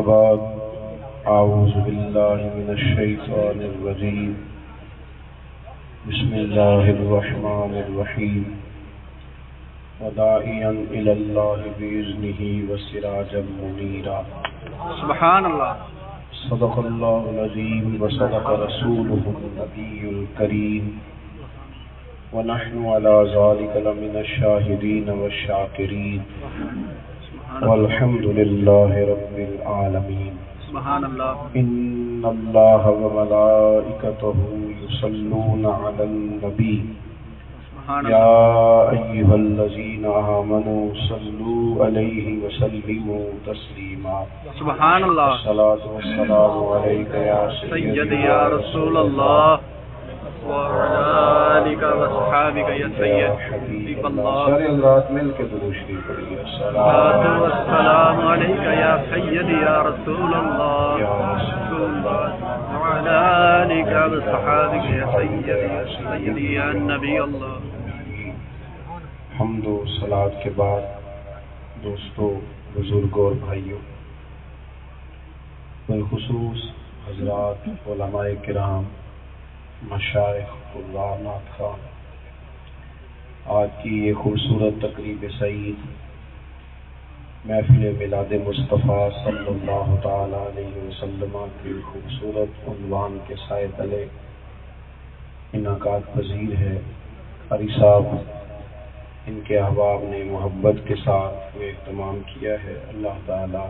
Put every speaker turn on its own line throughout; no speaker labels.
بعد أعوذ بالله من الشيطان الرجيم بسم الله الرحمن الرحيم وداعيا إلى الله بإذنه وسراجا منيرا
سبحان الله
صدق الله العظيم وصدق رسوله النبي الكريم ونحن على ذلك لمن الشاهدين والشاكرين والحمد لله رب العالمين
سبحان الله
إن الله وملائكته يصلون على النبي يا أيها الذين آمنوا صلوا عليه وسلموا تسليما
سبحان الله
الصلاة والسلام عليك يا
سيدي يا رسول الله وعلى آلك وصحابك يا سيد حبيب الله
سارے حضرات مل کے درود شریف پڑھیے
الصلاة والسلام عليك يا سيدي يا رسول الله وعلى آلك وصحابك يا سيدي يا نبي الله.
حمد و صلات کے بعد دوستو، بزرگوں اور بھائیوں، بالخصوص حضرات علماء کرام، مشائخ اللہ نعت خان، آج کی یہ خوبصورت تقریب سعید محفل میلاد مصطفیٰ صلی اللہ تعالی علیہ وسلم کی خوبصورت عنوان کے سائے تلے انعقاد پذیر ہے. قاری صاحب ان کے احباب نے محبت کے ساتھ وہ اہتمام کیا ہے. اللہ تعالی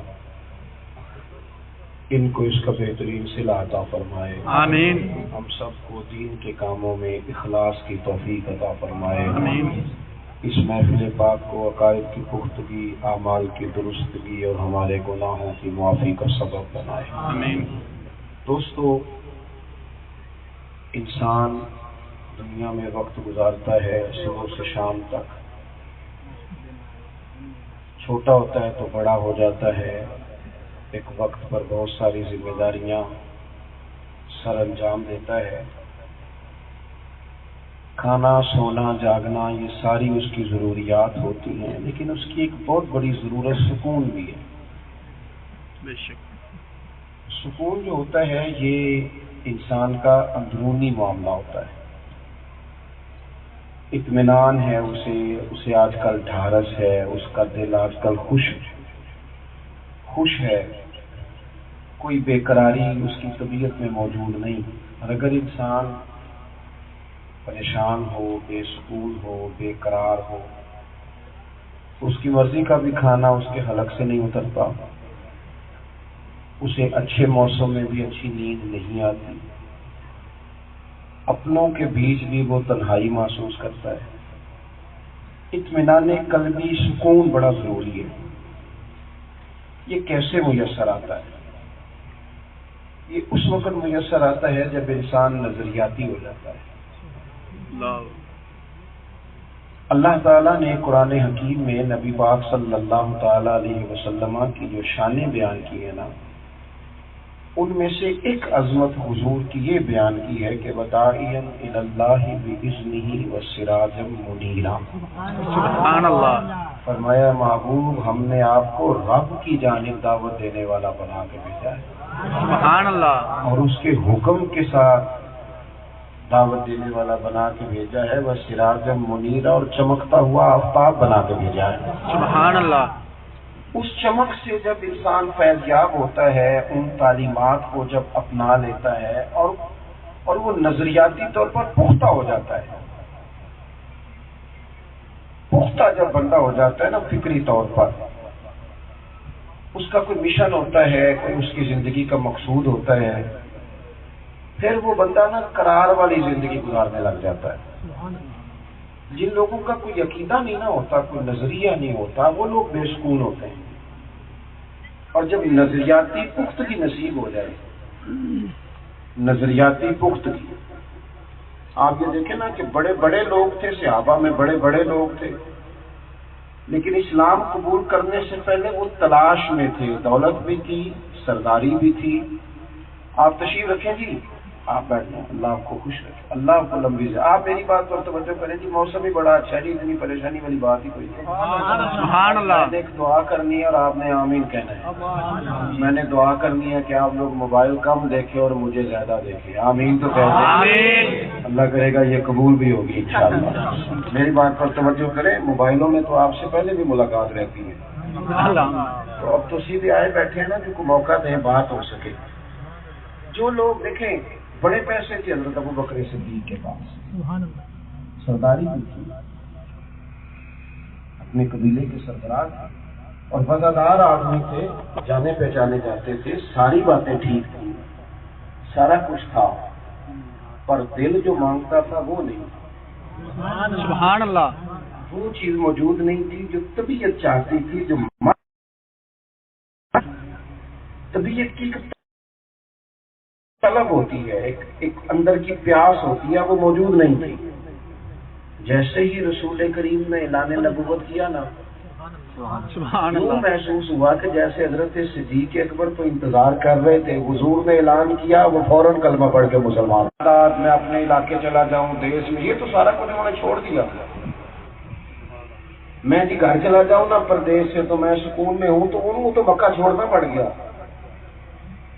ان کو اس کا بہترین صلہ عطا فرمائے.
آمین.
ہم سب کو دین کے کاموں میں اخلاص کی توفیق عطا فرمائے.
آمین.
اس محفل پاک کو عقائد کی پختگی، اعمال کی درستگی اور ہمارے گناہوں کی معافی کا سبب بنائے.
آمین.
دوستو، انسان دنیا میں وقت گزارتا ہے صبح سے شام تک. چھوٹا ہوتا ہے تو بڑا ہو جاتا ہے. ایک وقت پر بہت ساری ذمہ داریاں سر انجام دیتا ہے. کھانا، سونا، جاگنا، یہ ساری اس کی ضروریات ہوتی ہیں، لیکن اس کی ایک بہت بڑی ضرورت سکون بھی ہے.
بے شک
سکون جو ہوتا ہے یہ انسان کا اندرونی معاملہ ہوتا ہے. اطمینان ہے، اسے آج کل ڈھارس ہے، اس کا دل آج کل خوش ہے. کوئی بے قراری اس کی طبیعت میں موجود نہیں. اور اگر انسان پریشان ہو، بے سکون ہو، بے قرار ہو، اس کی مرضی کا بھی کھانا اس کے حلق سے نہیں اترتا، اسے اچھے موسم میں بھی اچھی نیند نہیں آتی، اپنوں کے بیچ بھی وہ تنہائی محسوس کرتا ہے. اطمینان قلبی سکون بڑا ضروری ہے. یہ کیسے میسر آتا ہے؟ یہ اس وقت میسر آتا ہے جب انسان نظریاتی ہو جاتا ہے. اللہ تعالیٰ نے قرآن حکیم میں نبی پاک صلی اللہ تعالی علیہ وسلم کی جو شانیں بیان کی ہیں نا، ان میں سے ایک عظمت حضور کی یہ بیان کی ہے کہ وداعیا الی اللہ باذنہ وسراجا منیرا.
سبحان اللہ.
فرمایا محبوب، ہم نے آپ کو رب کی جانب دعوت دینے والا بنا کے بھیجا ہے.
سبحان اللہ.
اور اس کے حکم کے ساتھ دعوت دینے والا بنا کے بھیجا ہے. وسراجا منیرا، اور چمکتا ہوا آفتاب بنا کے بھیجا ہے.
سبحان اللہ.
اس چمک سے جب انسان فیضیاب ہوتا ہے، ان تعلیمات کو جب اپنا لیتا ہے اور وہ نظریاتی طور پر پختہ ہو جاتا ہے. پختہ جب بندہ ہو جاتا ہے نا فکری طور پر، اس کا کوئی مشن ہوتا ہے، کوئی اس کی زندگی کا مقصود ہوتا ہے، پھر وہ بندہ نا قرار والی زندگی گزارنے لگ جاتا ہے. جن لوگوں کا کوئی عقیدہ نہیں نہ ہوتا، کوئی نظریہ نہیں ہوتا، وہ لوگ بے سکون ہوتے ہیں. اور جب نظریاتی پختگی نصیب ہو جائے، نظریاتی پختگی، آپ یہ دیکھیں نا کہ بڑے بڑے لوگ تھے، صحابہ میں بڑے بڑے لوگ تھے، لیکن اسلام قبول کرنے سے پہلے وہ تلاش میں تھے. دولت بھی تھی، سرداری بھی تھی. آپ تشریف رکھیں جی. آپ بیٹھ جائیں، اللہ آپ کو خوش رکھے، اللہ آپ کو لمبی سے. آپ میری بات پر توجہ کریں جی، موسم ہی بڑا اچھا ہے جی، اتنی پریشانی والی بات ہی کوئی نہیں.
سبحان اللہ.
میں نے ایک دعا کرنی ہے اور آپ نے آمین کہنا ہے. میں نے دعا کرنی ہے کہ آپ لوگ موبائل کم دیکھیں اور مجھے زیادہ دیکھیں. آمین تو کہہ دیں.
آمین.
اللہ کرے گا یہ قبول بھی ہوگی انشاءاللہ. میری بات پر توجہ کریں. موبائلوں میں تو آپ سے پہلے بھی ملاقات رہتی ہے، تو اب تو سیدھے آئے بیٹھے ہیں نا کہ کوئی موقع دیں بات ہو سکے. جو لوگ دیکھیں بڑے پیسے تھے حضرت ابو بکر صدیق کے پاس، سرداری بھی تھی، اپنے قبیلے کے سربراہ تھے اور وفادار آدمی تھے، جانے پہچانے جاتے تھے، ساری باتیں ٹھیک تھیں، سارا کچھ تھا، پر دل جو مانگتا تھا وہ نہیں.
سبحان اللہ.
وہ چیز موجود نہیں تھی جو طبیعت چاہتی تھی، جو طبیعت کی طلب ہوتی ہے، ایک اندر کی پیاس ہوتی ہے، وہ موجود نہیں تھی. جیسے ہی رسول کریم نے اعلان نبوت کیا نا،
سبحان
یوں
اللہ.
محسوس ہوا کہ جیسے حضرت صدیق اکبر تو انتظار کر رہے تھے، حضور نے اعلان کیا، وہ فوراً کلمہ پڑھ کے مسلمان. میں اپنے علاقے چلا جاؤں، دیش میں، یہ تو سارا کچھ انہوں نے چھوڑ دیا. میں جی گھر چلا جاؤں نا پردیش سے تو میں سکون میں ہوں، تو ان کو تو مکہ چھوڑنا پڑ گیا.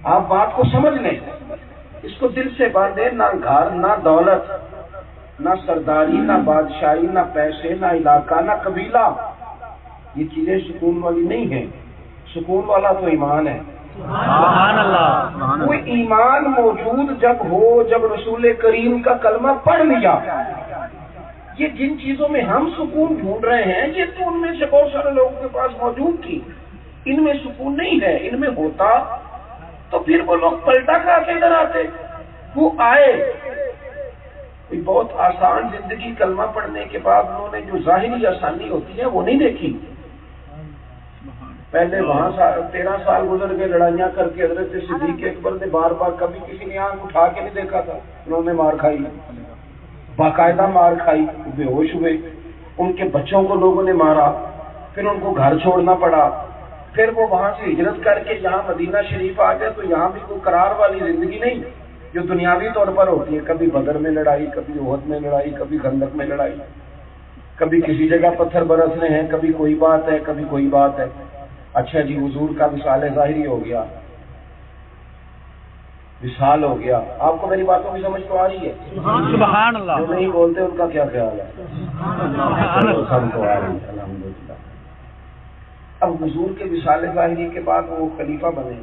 آپ بات کو سمجھ لیں، اس کو دل سے باندھے. نہ گھر، نہ دولت، نہ سرداری، نہ بادشاہی، نہ پیسے، نہ علاقہ، نہ قبیلہ، یہ چیزیں سکون والی نہیں ہیں. سکون والا تو ایمان ہے.
سبحان اللہ.
وہ ایمان موجود جب ہو، جب رسول کریم کا کلمہ پڑھ لیا. یہ جن چیزوں میں ہم سکون ڈھونڈ رہے ہیں، یہ تو ان میں سے بہت سارے لوگوں کے پاس موجود تھی. ان میں سکون نہیں ہے. ان میں ہوتا تو پھر وہ لوگ پلٹا کھا کے ادھر آتے. وہ آئے، کوئی بہت آسان زندگی کلمہ پڑھنے کے بعد انہوں نے جو ظاہری آسانی ہوتی ہے وہ نہیں دیکھی. پہلے وہاں 13 سال گزر گئے لڑائیاں کر کے. حضرت صدیق اکبر نے بار بار کبھی کسی نے آنکھ اٹھا کے نہیں دیکھا تھا. انہوں نے مار کھائی، باقاعدہ مار کھائی، بے ہوش ہوئے. ان کے بچوں کو لوگوں نے مارا، پھر ان کو گھر چھوڑنا پڑا. پھر وہ وہاں سے ہجرت کر کے یہاں مدینہ شریف آ گئے، تو یہاں بھی کوئی قرار والی زندگی نہیں جو دنیاوی طور پر ہوتی ہے. کبھی بدر میں لڑائی، کبھی احد میں لڑائی، کبھی خندق میں لڑائی، کبھی کسی جگہ پتھر برس رہے ہیں، کبھی کوئی بات ہے، کبھی کوئی بات ہے. اچھا جی، حضور کا وصال ظاہری ہو گیا، وصال ہو گیا. آپ کو میری باتوں کی سمجھ تو آ رہی ہے؟
سبحان اللہ.
جو نہیں بولتے ان کا کیا خیال ہے؟ سب کو آ رہی ہے الحمدللہ. اب حضور کے وصال ظاہری کے بعد وہ خلیفہ بنے.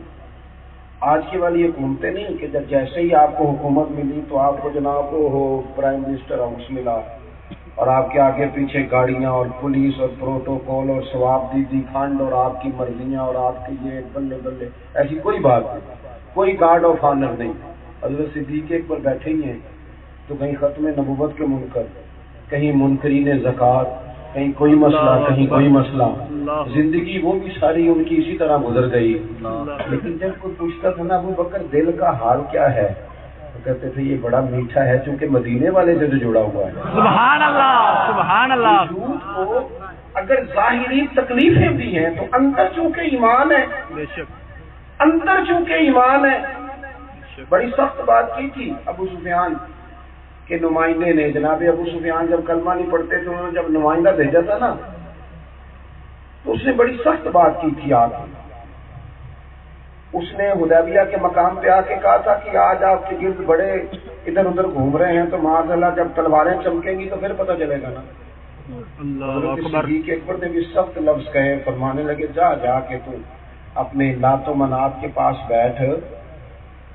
آج کی والی حکومتیں نہیں کہ جب جیسے ہی آپ کو حکومت ملی تو آپ کو جناب وہ ہو پرائم منسٹر ہاؤس ملا اور آپ کے آگے پیچھے گاڑیاں اور پولیس اور پروٹوکول اور ثواب دیدی فنڈ اور آپ کی مرضیاں اور آپ کی یہ بلے بلے. ایسی کوئی بات نہیں، کوئی گارڈ آف آنر نہیں. حضرت صدیق ایک پر بیٹھے ہی ہیں تو کہیں ختم نبوت کے منکر، کہیں منکرین زکوٰۃ، کہیں کوئی مسئلہ، کہیں کوئی مسئلہ. زندگی وہ بھی ساری ان کی اسی طرح گزر گئی. لیکن جب کوئی پوچھتا تھا نا ابو بکر دل کا حال کیا ہے، تو کہتے تھے یہ بڑا میٹھا ہے چونکہ مدینے والے سے جو جڑا ہوا ہے.
سبحان اللہ. سبحان اللہ.
وجود کو اگر ظاہری تکلیفیں بھی ہیں تو اندر چونکہ ایمان ہے،
بے شک.
اندر چونکہ ایمان ہے. بڑی سخت بات کی تھی ابو سفیان کے نمائندے نے. جناب ابو سفیان جب کلمہ نہیں پڑھتے تھے، انہوں نے جب نمائندہ بھیجا تھا نا تو اس نے بڑی سخت بات کی تھی. آپ اس نے حدیبیہ کے مقام پہ آ کے کہا تھا کہ آج آپ کے گرد بڑے ادھر ادھر گھوم رہے ہیں تو معاذ اللہ جب تلواریں چمکیں گی تو پھر پتہ چلے گا نا.
اللہ اکبر.
صدیق اکبر نے بھی سخت لفظ کہے، فرمانے لگے جا جا کے تو اپنے لات و منات کے پاس بیٹھ.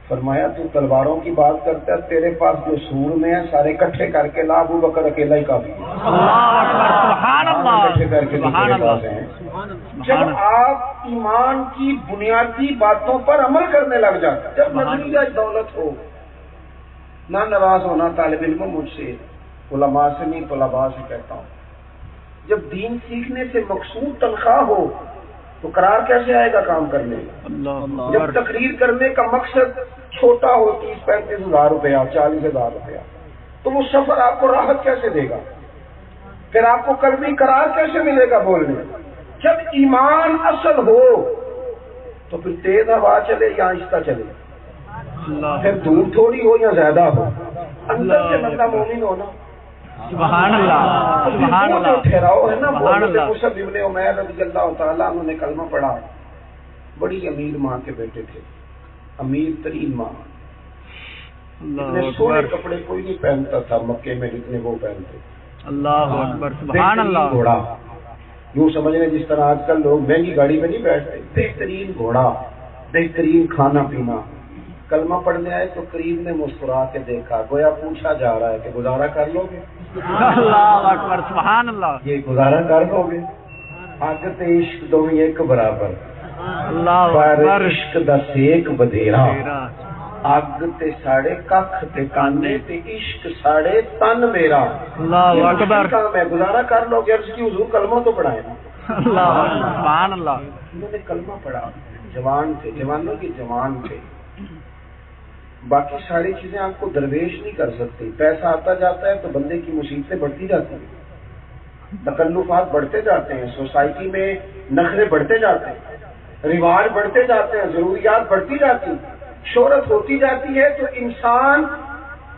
فرمایا تو تلواروں کی بات کرتا ہے، تیرے پاس جو سور میں ہیں سارے اکٹھے کر کے لا، ابو بکر اکیلا ہی کافی ہے.
سبحان اللہ.
اکٹھے کر کے
سبحان اللہ.
جب آپ ایمان کی بنیادی باتوں پر عمل کرنے لگ جاتے، جب نظریہ دولت ہو، نہ ناراض ہونا طالب علم مجھ سے، علماء سے نہیں طلباء سے کہتا ہوں، جب دین سیکھنے سے مقصود تنخواہ ہو تو قرار کیسے آئے گا کام کرنے میں؟ جب تقریر کرنے کا مقصد چھوٹا ہو 30-35 ہزار روپیہ، 40 ہزار روپیہ، تو وہ سفر آپ کو راحت کیسے دے گا؟ پھر آپ کو قلبی قرار کیسے ملے گا بولنے؟ جب ایمان اصل ہو تو پھر تیز ہوا چلے یا آہستہ چلے، پھر دور تھوڑی ہو یا زیادہ ہو، اندر سے بندہ مومن ہونا.
سبحان اللہ سبحان
وہ جو
اللہ
ٹھہراؤ ہے نا،
سبحان اللہ.
مصعب ابن عمیر رضی اللہ تعالیٰ عنہ نے کلمہ پڑھا. بڑی امیر ماں کے بیٹے تھے، امیر ترین ماں. اتنے
اللہ
سونے
اکبر
کپڑے کوئی نہیں پہنتا تھا مکے میں جتنے وہ پہنتے.
اللہ اکبر سبحان اللہ.
بہترین گھوڑا، یوں سمجھ رہے جس طرح آج کل لوگ مہنگی گاڑی میں نہیں بیٹھتے، بہترین گھوڑا، بہترین کھانا پینا. کلمہ پڑھنے آئے تو قریب نے مسکرا کے دیکھا، گویا پوچھا جا رہا ہے کہ گزارا کر لو گے؟
اللہ اکبر سبحان اللہ.
یہ گزارا کر لو گے؟ آگت عشق دو ایک برابر،
اللہ
پر
اکبر.
عشق دا سیک بدیرا.
تیرا
اگ تے ساڑے ککھ تے کانے تے عشق ساڑے تن میرا.
اللہ اکبر.
کام ہے، گزارا کر لو گے؟ عرض کی حضور کلمہ تو پڑھائے نا.
اللہ اکبر سبحان اللہ.
انہوں نے کلمہ پڑھا، جوان تھے، جوانوں کی جوان تھے. باقی ساری چیزیں آپ کو درویش نہیں کر سکتی. پیسہ آتا جاتا ہے تو بندے کی مصیبتیں بڑھتی جاتی ہیں، تکلفات بڑھتے جاتے ہیں، سوسائٹی میں نخرے بڑھتے جاتے ہیں، رواج بڑھتے جاتے ہیں، ضروریات بڑھتی جاتی ہیں، شہرت ہوتی جاتی ہے تو انسان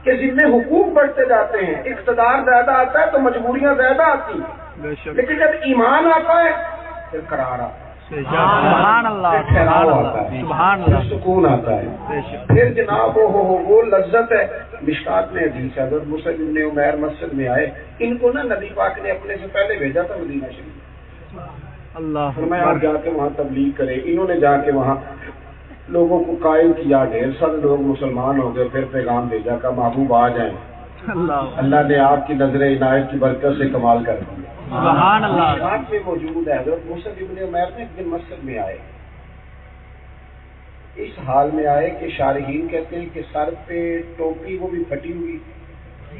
کے ذمے حقوق بڑھتے جاتے ہیں. اقتدار زیادہ آتا ہے تو مجبوریاں زیادہ آتی ہیں،
بے شک
لیکن جب ایمان آتا ہے پھر قرار آتا ہے،
سبحان اللہ
پھر ٹھہراؤ
سبحان
آتا
اللہ
ہے،
سبحان
پھر
اللہ.
سکون آتا ہے،
بے شک
پھر جناب وہ لذت ہے. مشکات میں حدیث ہے، حضرت مصعب ابن عمیر مسجد میں آئے، ان کو نا نبی پاک نے اپنے سے پہلے بھیجا تھا مدینہ شریف.
اللہ
فرمایا آپ
اکبر.
جا کے وہاں تبلیغ کرے. انہوں نے جا کے وہاں لوگوں کو قائل کیا، ڈھیر سارے لوگ مسلمان ہو گئے. پھر پیغام بھیجا کہ محبوب آ جائیں.
اللہ
اللہ نے آپ کی نظر عنایت کی برکت سے کمال کر دیا.
سبحان اللہ.
مشکات میں موجود ہے. حضرت مصعب ابن عمیر نے ایک دن مسجد میں آئے، اس حال میں آئے کہ شارحین کہتے ہیں کہ سر پہ ٹوپی وہ بھی پھٹی ہوئی،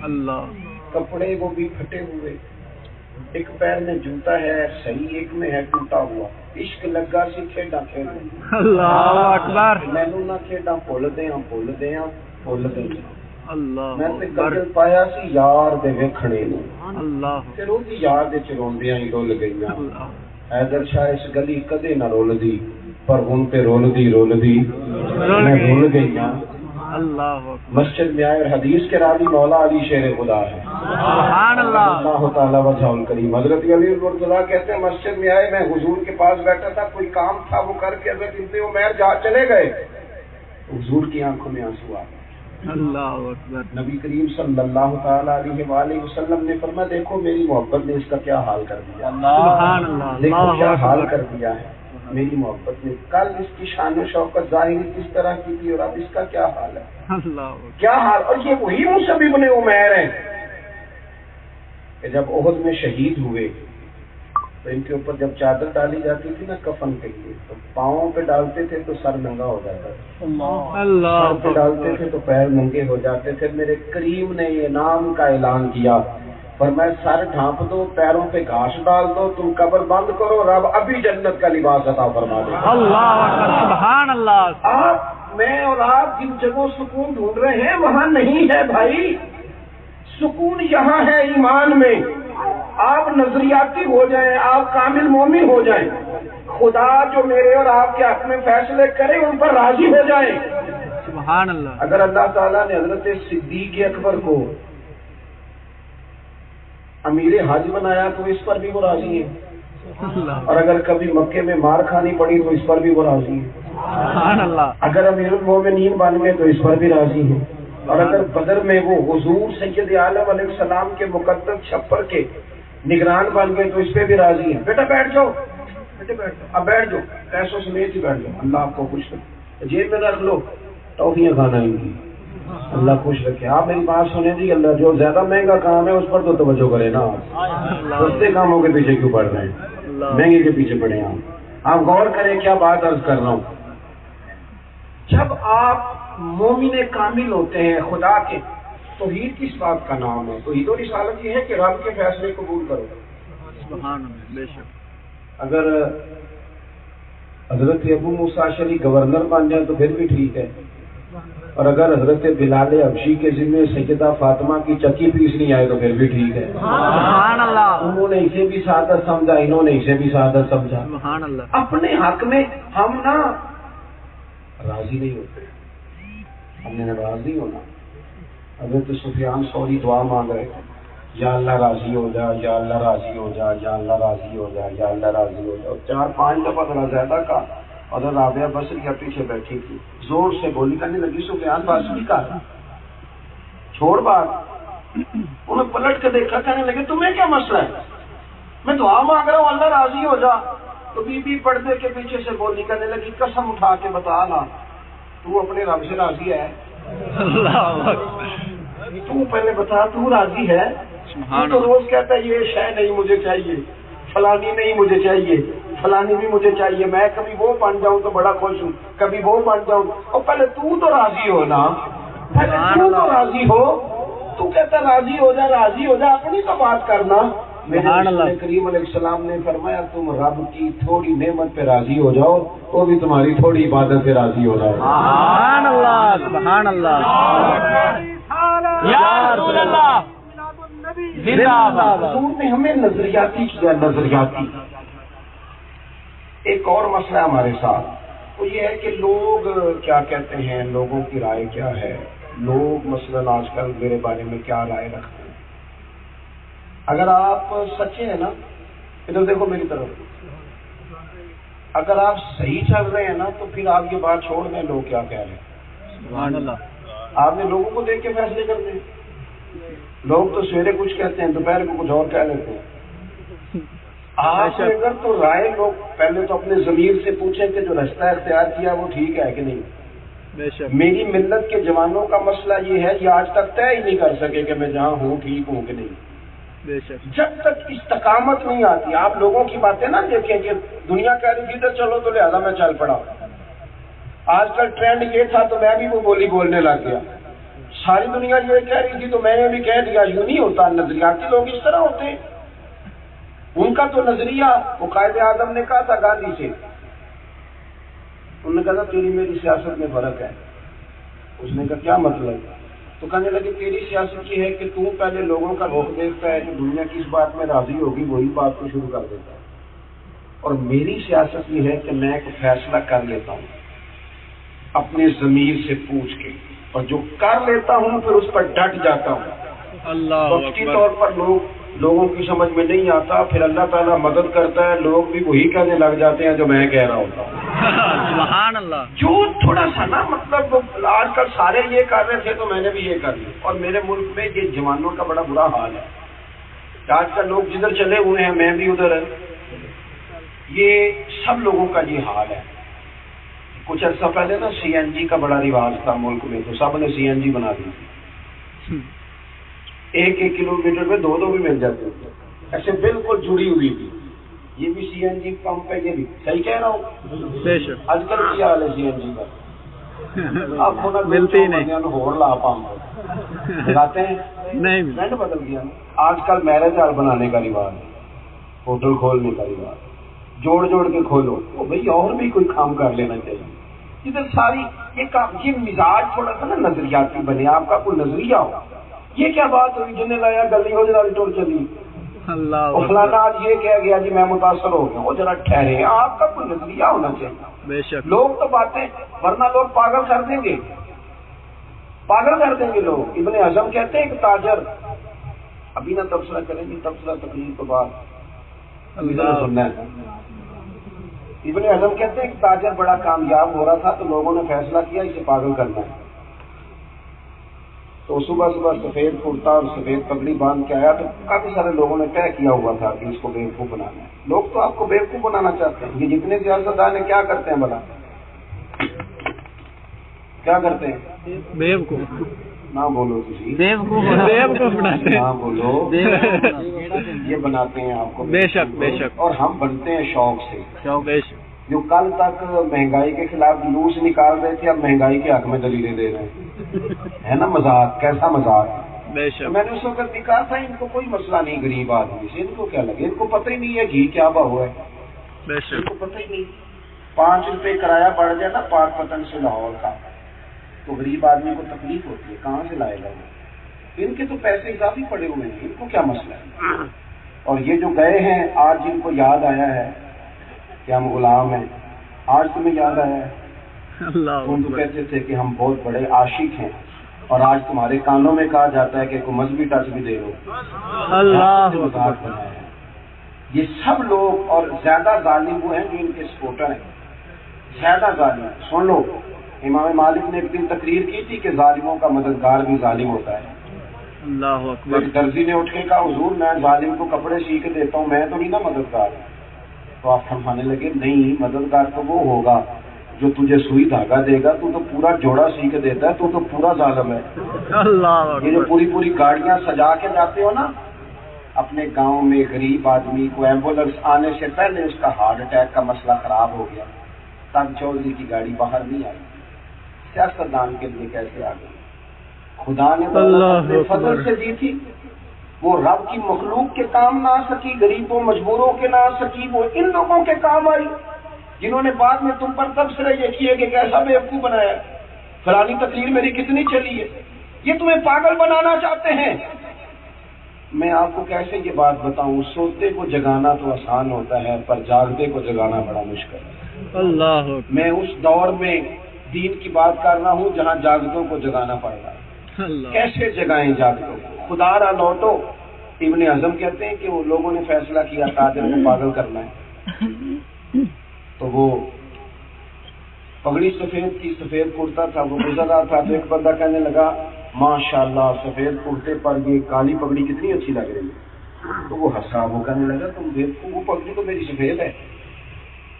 اللہ
کپڑے وہ بھی پھٹے ہوئے، ایک پیر میں جوتا ہے صحیح، ایک میں ہے ٹوٹا ہوا. عشق لگا سی کھیڈا کھیڈ،
اللہ اکبر.
مینو نہ کھیڈا بھول دیاں بھول دیاں بھول دیاں.
اللہ
میں تے
اکبر.
قدر پایا سی یار دے ویکھنے نوں،
اللہ
پھر وہ دی یاد وچ روندیاں ہی رول گئیاں.
اللہ
حیدر شاہ اس گلی کدے نہ رولدی، پر ہن تے رولدی میں رول گئیاں.
اللہ اکبر.
مسجد میں آئے اور حدیث کے راوی مولا علی شیر خدا ہے
سبحان اللہ.
اللہ تعالیٰ وجہ الکریم. حضرت علی المرتضیٰ کہتے ہیں مسجد میں آئے، میں حضور کے پاس بیٹھا تھا، کوئی کام تھا وہ کر کے حضرت ابن عمیر جہاں چلے گئے، حضور کی آنکھوں میں آنسو آ گئے.
اللہ اکبر.
نبی کریم صلی اللہ تعالیٰ علیہ وآلہ وسلم نے فرمایا دیکھو میری محبت نے اس کا کیا حال کر دیا،
سبحان اللہ.
دیکھو
اللہ
کیا حال
اکبر.
کر دیا ہے میری محبت نے. کل اس کی شان و شوکت ظاہری کس طرح کی تھی اور اب اس کا کیا حال ہے،
اللہ اکبر.
کیا حال. اور یہ وہی مصعب ابن عمیر ہیں کہ جب احد میں شہید ہوئے تو ان کے اوپر جب چادر ڈالی جاتی تھی نا کفن کے لیے، تو پاؤں پہ ڈالتے تھے تو سر ننگا ہو جاتا تھا،
اللہ
سر پہ ڈالتے تھے تو پیر ننگے ہو جاتے تھے. میرے کریم نے یہ نام کا اعلان کیا، فرمایا سر ڈھانپ دو، پیروں پہ گھاس ڈال دو، تم قبر بند کرو، رب ابھی جنت کا لباس عطا فرما دے.
اللہ اکبر. سبحان اللہ.
آپ میں اور آپ جن جگہوں سکون ڈھونڈ رہے ہیں وہاں نہیں ہے بھائی، سکون یہاں ہے ایمان میں. آپ نظریاتی ہو جائیں، آپ کامل مومن ہو جائیں، خدا جو میرے اور آپ کے حق میں فیصلے کرے ان پر راضی ہو جائیں.
سبحان اللہ.
اگر اللہ تعالیٰ نے حضرت صدیق اکبر کو امیر حج بنایا تو اس پر بھی وہ راضی ہے،
اللہ.
اور اگر کبھی مکے میں مار کھانی پڑی تو اس پر بھی وہ راضی ہے.
سبحان اللہ.
اگر امیر المومنین بن گئے تو اس پر بھی راضی ہیں. اور اگر بدر میں وہ حضور سید عالم علیہ السلام کے مقدس چھپر کے نگران بن گئے تو اس پہ بھی راضی ہیں. بیٹا بیٹھ جاؤ، بیٹے بیٹھ جاؤ، اب بیٹھ جاؤ، پیسوں سمیت ہی بیٹھ جاؤ، اللہ آپ کو خوش رکھے، جیب میں رکھ لو، ٹافیاں کھانا ان کی، اللہ خوش رکھے. آپ میری بات سنیں جی، اللہ جو زیادہ مہنگا کام ہے اس پر تو توجہ کرے نا. سستے کاموں کے پیچھے کیوں پڑ رہے ہیں، مہنگے کے پیچھے پڑے ہیں. آپ غور کریں کیا بات عرض کر رہا ہوں. جب آپ مومن کامل ہوتے ہیں خدا کے، توحید کس بات کا نام ہے؟ توحید و رسالت یہ ہے کہ رب کے فیصلے قبول کرو.
سبحان اللہ. بے شک.
اگر حضرت ابو موسیٰ اشعری گورنر بن جائیں تو پھر بھی ٹھیک ہے، اور اگر حضرت بلال حبشی کے ذمہ سیدہ فاطمہ کی چکی پیسنی آئے تو پھر بھی ٹھیک ہے.
سبحان اللہ.
انہوں نے اسے بھی سعادت سمجھا، انہوں نے اسے بھی سعادت سمجھا.
سبحان اللہ.
اپنے حق میں ہم نا راضی نہیں ہوتے. ہم نے ناراض نہیں ہونا. حضرت سفیان ثوری دعا مانگ رہے تھے, یا اللہ راضی ہو جا, یا اللہ راضی ہو جا, یا اللہ راضی ہو جا, یا اللہ راضی ہو جا. اور 4-5 دفعہ ذرا زیادہ کا. اور رابعہ بصریہ پیچھے بیٹھی تھی, زور سے بولی, کرنے لگی سفیان بات بھی کر, چھوڑ بات. انہیں پلٹ کے دیکھا, کہنے لگے تمہیں کیا مسئلہ ہے, میں دعا مانگ رہا ہوں اللہ راضی ہو جا. تو بی بی پردے کے پیچھے سے بولی, کرنے لگی قسم اٹھا کے بتا نا تو اپنے رب سے راضی ہے؟ تو پہلے بتا تو راضی ہے؟ تو روز کہتا ہے یہ شے نہیں مجھے چاہیے, فلانی نہیں مجھے چاہیے, فلانی بھی مجھے چاہیے, میں کبھی وہ بن جاؤں تو بڑا خوش ہوں, کبھی وہ بن جاؤں. اور پہلے تو راضی ہو نا, پہلے تو راضی ہو. تو کہتا راضی ہو جا, راضی ہو جا, اپنی تو بات کرنا. میرے کریم علیہ السلام نے فرمایا تم رب کی تھوڑی نعمت پہ راضی ہو جاؤ, وہ بھی تمہاری تھوڑی عبادت پہ راضی ہو جاؤ.
سبحان اللہ, سبحان اللہ, یا رسول اللہ.
حضور نے ہمیں نظریاتی کیا, نظریاتی. ایک اور مسئلہ ہمارے ساتھ وہ یہ ہے کہ لوگ کیا کہتے ہیں, لوگوں کی رائے کیا ہے, لوگ مثلاً آج کل میرے بارے میں کیا رائے رکھتے ہیں. اگر آپ سچے ہیں نا, ادھر دیکھو میری طرف, اگر آپ صحیح چل رہے ہیں نا تو پھر آپ یہ بات چھوڑ دیں لوگ کیا کہہ رہے ہیں.
سبحان اللہ.
آپ نے لوگوں کو دیکھ کے فیصلے کرتے ہیں. لوگ تو سویرے کچھ کہتے ہیں, دوپہر کو کچھ اور کہہ لیتے ہیں. آپ نے اگر تو رائے لوگ پہلے تو اپنے ضمیر سے پوچھیں کہ جو رستہ اختیار کیا وہ ٹھیک ہے کہ نہیں. میری ملت کے جوانوں کا مسئلہ یہ ہے, یہ آج تک طے ہی نہیں کر سکے کہ میں جہاں ہوں ٹھیک ہوں کہ نہیں. جب تک استقامت نہیں آتی. آپ لوگوں کی باتیں نہ دیکھیں کہ دنیا کہہ رہی تھی ادھر چلو تو لہذا میں چل پڑا. آج کل ٹرینڈ یہ تھا تو میں بھی وہ بولی بولنے لگ گیا. ساری دنیا یہ کہہ رہی تھی تو میں نے بھی کہہ دیا. یوں نہیں ہوتا, نظریاتی لوگ اس طرح ہوتے ہیں. ان کا تو نظریہ, وہ قائد اعظم نے کہا تھا گاندھی سے, انہوں نے کہا تیری میری سیاست میں فرق ہے. اس نے کہا کیا مطلب؟ تو کہنے لگے تیری سیاست یہ ہے کہ تو پہلے لوگوں کا رخ دیکھتا ہے کہ دنیا کس بات میں راضی ہوگی وہی بات کو شروع کر دیتا ہے, اور میری سیاست یہ ہے کہ میں ایک فیصلہ کر لیتا ہوں اپنے ضمیر سے پوچھ کے, اور جو کر لیتا ہوں پھر اس پر ڈٹ جاتا ہوں. وقتی طور پر لوگوں کی سمجھ میں نہیں آتا, پھر اللہ تعالیٰ مدد کرتا ہے, لوگ بھی وہی کہنے لگ جاتے ہیں جو میں کہہ رہا ہوتا ہوں.
سبحان اللہ.
جو تھوڑا سا نا مطلب آج کل سارے یہ کر رہے تھے تو میں نے بھی یہ کر لیا. اور میرے ملک میں یہ جوانوں کا بڑا برا حال ہے. آج کل لوگ جدھر چلے ہوئے ہیں میں بھی ادھر ہے. یہ سب لوگوں کا یہ حال ہے. کچھ عرصہ پہلے نا سی این جی کا بڑا رواج تھا ملک میں, تو سب نے سی این جی بنا دی تھی. 1-1 کلومیٹر میں 2 بھی مل جاتے تھے, ایسے بالکل جڑی ہوئی تھی. یہ بھی سی این جی پمپ ہے, یہ بھی صحیح کہہ رہا ہوں. آج کل کیا حال ہے سی این جی کا, آپ
ملتی نہیں,
ہور لا پمپ لگاتے ہیں نہیں, ٹرینڈ بدل گیا. آج کل میرج ہال بنانے کا رواج ہے, ہوٹل کھولنے کا رواج, جوڑ کے کھولو. تو بھائی اور بھی کوئی کام کر لینا چاہیے. ادھر ساری یہ مزاج تھوڑا سا نا نظریاتی بنے, آپ کا کوئی نظریہ ہو. یہ کیا بات ہوئی جنہیں لایا گلی ہو جرا ٹور چلی, فلانا آج یہ کہہ گیا جی میں متاثر ہو گیا. وہ ذرا ٹھہرے, آپ کا کوئی نظریہ ہونا چاہیے.
بے شک.
لوگ تو باتیں, ورنہ لوگ پاگل کر دیں گے, پاگل کر دیں گے لوگ. ابن اعظم کہتے ہیں ایک تاجر, ابھی نہ تبصرہ کریں گے, تبصرہ تقریر کے بعد سننا ہے. ابن اعظم کہتے ہیں کہ تاجر بڑا کامیاب ہو رہا تھا تو لوگوں نے فیصلہ کیا اسے پاگل کرنا ہے. تو صبح سفید کرتا اور سفید پگڑی باندھ کے آیا, تو کافی سارے لوگوں نے طے کیا ہوا تھا کہ اس کو بیوقوف بنانا ہے. لوگ تو آپ کو بیوقوف بنانا چاہتے ہیں. یہ جتنے سیاستدان ہیں کیا کرتے ہیں بھلا, کیا کرتے ہیں؟
بیوقوف
نہ بولو کسی,
بیوقوف بناتے ہیں,
نہ بولو, یہ بناتے ہیں آپ کو.
بے شک بے شک.
اور ہم بنتے ہیں شوق سے.
بے شک.
جو کل تک مہنگائی کے خلاف جلوس نکال رہے تھے اب مہنگائی کے حق میں دلیلیں دے رہے ہیں, ہے نا مذاق, کیسا مذاق. میں نے اس وقت بھی کہا تھا ان کو کوئی مسئلہ نہیں غریب آدمی سے, ان کو کیا لگے, ان کو پتہ ہی نہیں ہے گھی کیا بہو ہے, ان کو پتہ ہی نہیں. 5 روپے کرایہ بڑھ جائے نا پاک پتن سے لاہور کا, تو غریب آدمی کو تکلیف ہوتی ہے, کہاں سے لائے گا وہ. ان کے تو پیسے اضافی پڑے ہوئے ہیں, ان کو کیا مسئلہ ہے. اور یہ جو گئے ہیں آج جن کو یاد آیا ہے کہ ہم غلام ہیں, آج تمہیں یاد آیا ہے, تم تو کہتے تھے کہ ہم بہت بڑے عاشق ہیں، اور آج تمہارے کانوں میں کہا جاتا ہے کہ کوئی مذہبی ٹچ بھی دے لو۔
اللہ
مذاق بنایا ہے یہ سب لوگ، اور زیادہ ظالم وہ ہیں جو ان کے سپورٹر ہیں، زیادہ ظالم۔ سن لو، امام مالک نے ایک دن تقریر کی تھی کہ ظالموں کا مددگار بھی ظالم ہوتا ہے۔
اللہ اکبر۔
ایک درزی نے اٹھ کے کہا حضور میں ظالم کو کپڑے سی کے دیتا ہوں، میں تو نہیں نا مددگار۔ تو آپ فرمانے لگے نہیں، مددگار تو وہ ہوگا جو تجھے سوئی دھاگا دے گا، تو پورا جوڑا سی کے دیتا ہے، تو پورا ظالم ہے۔
اللہ
یہ جو پوری پوری گاڑیاں سجا کے جاتے ہو نا اپنے گاؤں میں، غریب آدمی کو ایمبولینس آنے سے پہلے اس کا ہارٹ اٹیک کا مسئلہ خراب ہو گیا، تب چودھری کی گاڑی باہر نہیں آئی، سیاستدان کے لیے کیسے آ گئی؟ خدا نے اپنے فضل سے دی تھی، وہ رب کی مخلوق کے کام نہ آ سکی، غریبوں مجبوروں کے نہ آ سکی، وہ ان لوگوں کے کام آئی جنہوں نے بعد میں تم پر تبصرے یہ کیے کہ کیسا بیوقوف بنایا، فلانی تقریر میری کتنی چلی ہے، یہ تمہیں پاگل بنانا چاہتے ہیں۔ میں آپ کو کیسے یہ بات بتاؤں، سوتے کو جگانا تو آسان ہوتا ہے پر جاگتے کو جگانا بڑا مشکل ہے۔
اللہ
میں اس دور میں دین کی بات کر رہا ہوں جہاں جاگتوں کو جگانا پڑ رہا ہے۔ کیسے جگائیں جاگتوں کو؟ خدا را لوٹو۔ ابن اعظم کہتے ہیں کہ وہ لوگوں نے فیصلہ کیا تاجر کو پاگل کرنا ہے، تو وہ پگڑی سفید کی، سفید کرتا تھا، وہ گزر رہا تھا تو ایک بندہ کہنے لگا ماشاءاللہ سفید کرتے پر یہ کالی پگڑی کتنی اچھی لگ رہی ہے۔ تو وہ ہنسا، وہ کہنے لگا تم دیکھو وہ پگڑی تو میری سفید ہے۔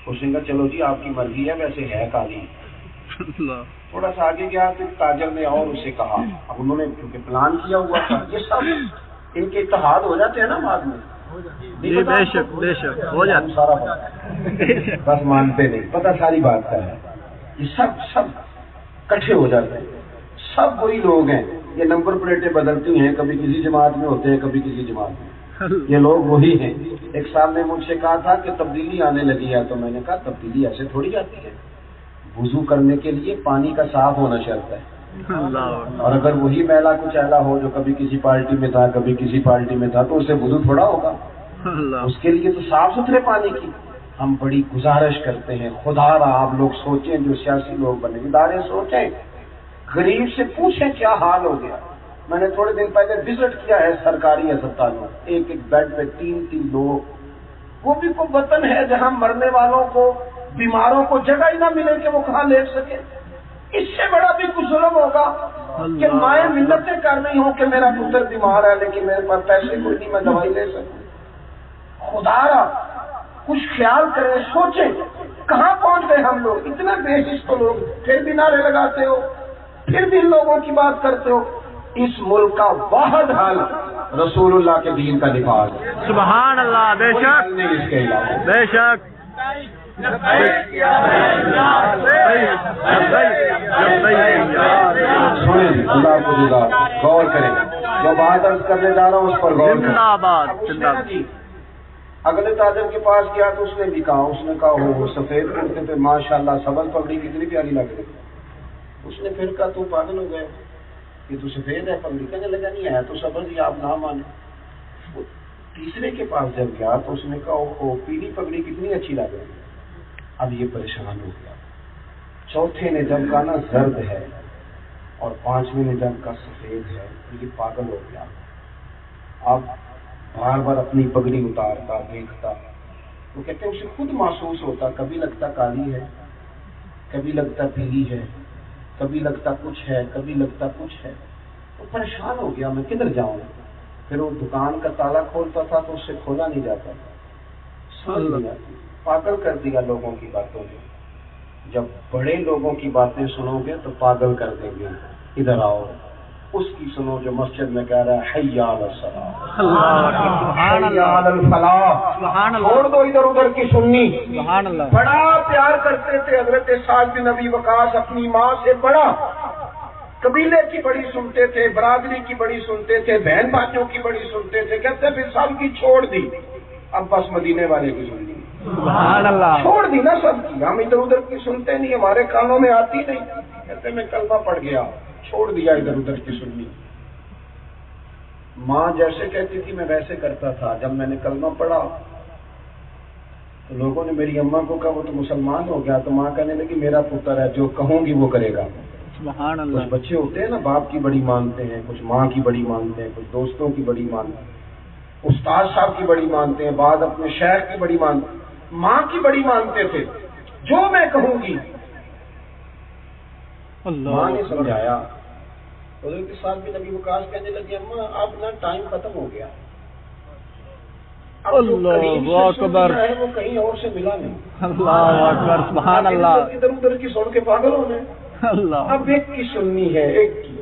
اس نے کہا چلو جی آپ کی مرضی ہے، ویسے ہے کالی۔ تھوڑا سا آگے گیا تو تاجر نے اور اسے کہا، اب انہوں نے کیونکہ پلان کیا ہوا تھا، یہ سب ان کے اتحاد ہو جاتے ہیں نا بعد میں،
بے شک بے شک ہو جاتا
سارا بس مانتے نہیں، پتہ ساری بات کا ہے، یہ سب کٹھے ہو جاتے ہیں، سب وہی لوگ ہیں، یہ نمبر پلیٹیں بدلتی ہیں، کبھی کسی جماعت میں ہوتے ہیں کبھی کسی جماعت میں، یہ لوگ وہی ہیں۔ ایک صاحب نے مجھ سے کہا تھا کہ تبدیلی آنے لگی ہے، تو میں نے کہا تبدیلی ایسے تھوڑی آتی ہے، وضو کرنے کے لیے پانی کا صاف ہونا شرط ہے، اور اگر وہی میلا کچھ ایلا ہو جو کبھی کسی پارٹی میں تھا کبھی کسی پارٹی میں تھا تو اسے وضو تھوڑا ہوگا، اس کے لیے تو صاف ستھرے پانی کی۔ ہم بڑی گزارش کرتے ہیں، خدا را آپ لوگ سوچیں، جو سیاسی لوگ بنے ادارے سوچیں، غریب سے پوچھیں کیا حال ہو گیا۔ میں نے تھوڑے دن پہلے وزٹ کیا ہے سرکاری اسپتالوں، ایک بیڈ پہ 3 لوگ، وہ بھی کوئی وطن ہے جہاں مرنے والوں کو، بیماروں کو جگہ ہی نہ ملے کہ وہ کہاں لیٹ سکے۔ اس سے بڑا بھی کچھ ظلم ہوگا کہ مائیں منتیں کر رہی ہوں کہ میرا پتر بیمار ہے لیکن میرے پاس پیسے کوئی نہیں، میں دوائی لے سکوں۔ خدا را کچھ خیال کریں، سوچیں کہاں پہنچ گئے ہم لوگ، اتنا بے حس تو لوگ، پھر بھی نعرے لگاتے ہو، پھر بھی لوگوں کی بات کرتے ہو۔ اس ملک کا واحد حل رسول اللہ کے دین کا دفاع ہے،
سبحان اللہ، بے شک
نہیں اس کے علاوہ۔
بے شک۔
سنیں اللہ کو جدا، غور کریں، جو بات عرض کرنے جا رہا ہوں اس پر غور کریں۔
زندہ باد زندہ باد۔
جی اگلے تاجر کے پاس گیا تو اس نے بھی کہا، اس نے کہا وہ سفید کرتے پہ ماشاءاللہ سبز پگڑی کتنی پیاری لگ رہی۔ اس نے پھر کہا تو پاگل ہو گئے کہ تو سفید ہے پگڑی، کہنے لگا نہیں ہے تو سبز ہی، آپ نہ مانے۔ تیسرے کے پاس جب گیا تو اس نے کہا وہ پیلی پگڑی کتنی اچھی لگ رہی ہے۔ اب یہ پریشان ہو گیا۔ چوتھے نے جب کہا نا زرد ہے، اور 5ویں نے جب کہا سفید ہے، تو یہ پاگل ہو گیا۔ اب بار بار اپنی پگڑی اتارتا دیکھتا، وہ کہتے ہیں اسے خود محسوس ہوتا، کبھی لگتا کالی ہے، کبھی لگتا پیلی ہے، کبھی لگتا کچھ ہے، کبھی لگتا کچھ ہے۔ وہ پریشان ہو گیا، میں کدھر جاؤں؟ پھر وہ دکان کا تالا کھولتا تھا تو اس سے کھولا نہیں جاتا تھا، سمجھ نہیں آتی، پاگل کر دیا لوگوں کی باتوں نے۔ جب بڑے لوگوں کی باتیں سنو گے تو پاگل کر دیں گے۔ ادھر آؤ، اس کی سنو جو مسجد میں کہہ رہا ہے حی علی الصلاۃ، حی علی الفلاح، چھوڑ دو ادھر ادھر کی سننی۔ بڑا پیار کرتے تھے حضرت سعد بن ابی وقاص اپنی ماں سے، بڑا قبیلے کی بڑی سنتے تھے، برادری کی بڑی سنتے تھے، بہن بھائیوں کی بڑی سنتے تھے، کہتے پھر سب کی چھوڑ دی، اب بس مدینے والے کی سننی، چھوڑ دی نا سب کی، ہم ادھر ادھر کی سنتے نہیں، ہمارے کانوں میں آتی نہیں، کہتے میں کلمہ پڑھ گیا، چھوڑ دیا ادھر ادھر کی سننی۔ ماں جیسے کہتی تھی میں ویسے کرتا تھا، جب میں نے کلمہ پڑھا تو لوگوں نے میری اماں کو کہا وہ تو مسلمان ہو گیا، تو ماں کہنے لگی میرا پتر ہے، جو کہوں گی وہ کرے گا۔
سبحان
کچھ
اللہ۔
بچے ہوتے ہیں نا باپ کی بڑی مانتے ہیں، کچھ ماں کی بڑی مانتے ہیں، کچھ دوستوں کی بڑی مانتے ہیں، استاد صاحب کی بڑی مانتے ہیں، بعد اپنے شیخ کی بڑی مانتے ہیں، ماں کی بڑی مانتے تھے، جو میں کہوں گی۔ ماں نے سمجھایا، حضور کے ساتھ بھی نبی وقاص کہنے لگے اماں اب نا ٹائم ختم ہو گیا، اب جو کریم سے سن لیا ہے وہ کہیں اور سے ملا نہیں۔
اللہ اکبر، سبحان اللہ۔
ادھر ادھر کی سن کے پاگل ہونے،
اللہ،
اب ایک کی سننی ہے،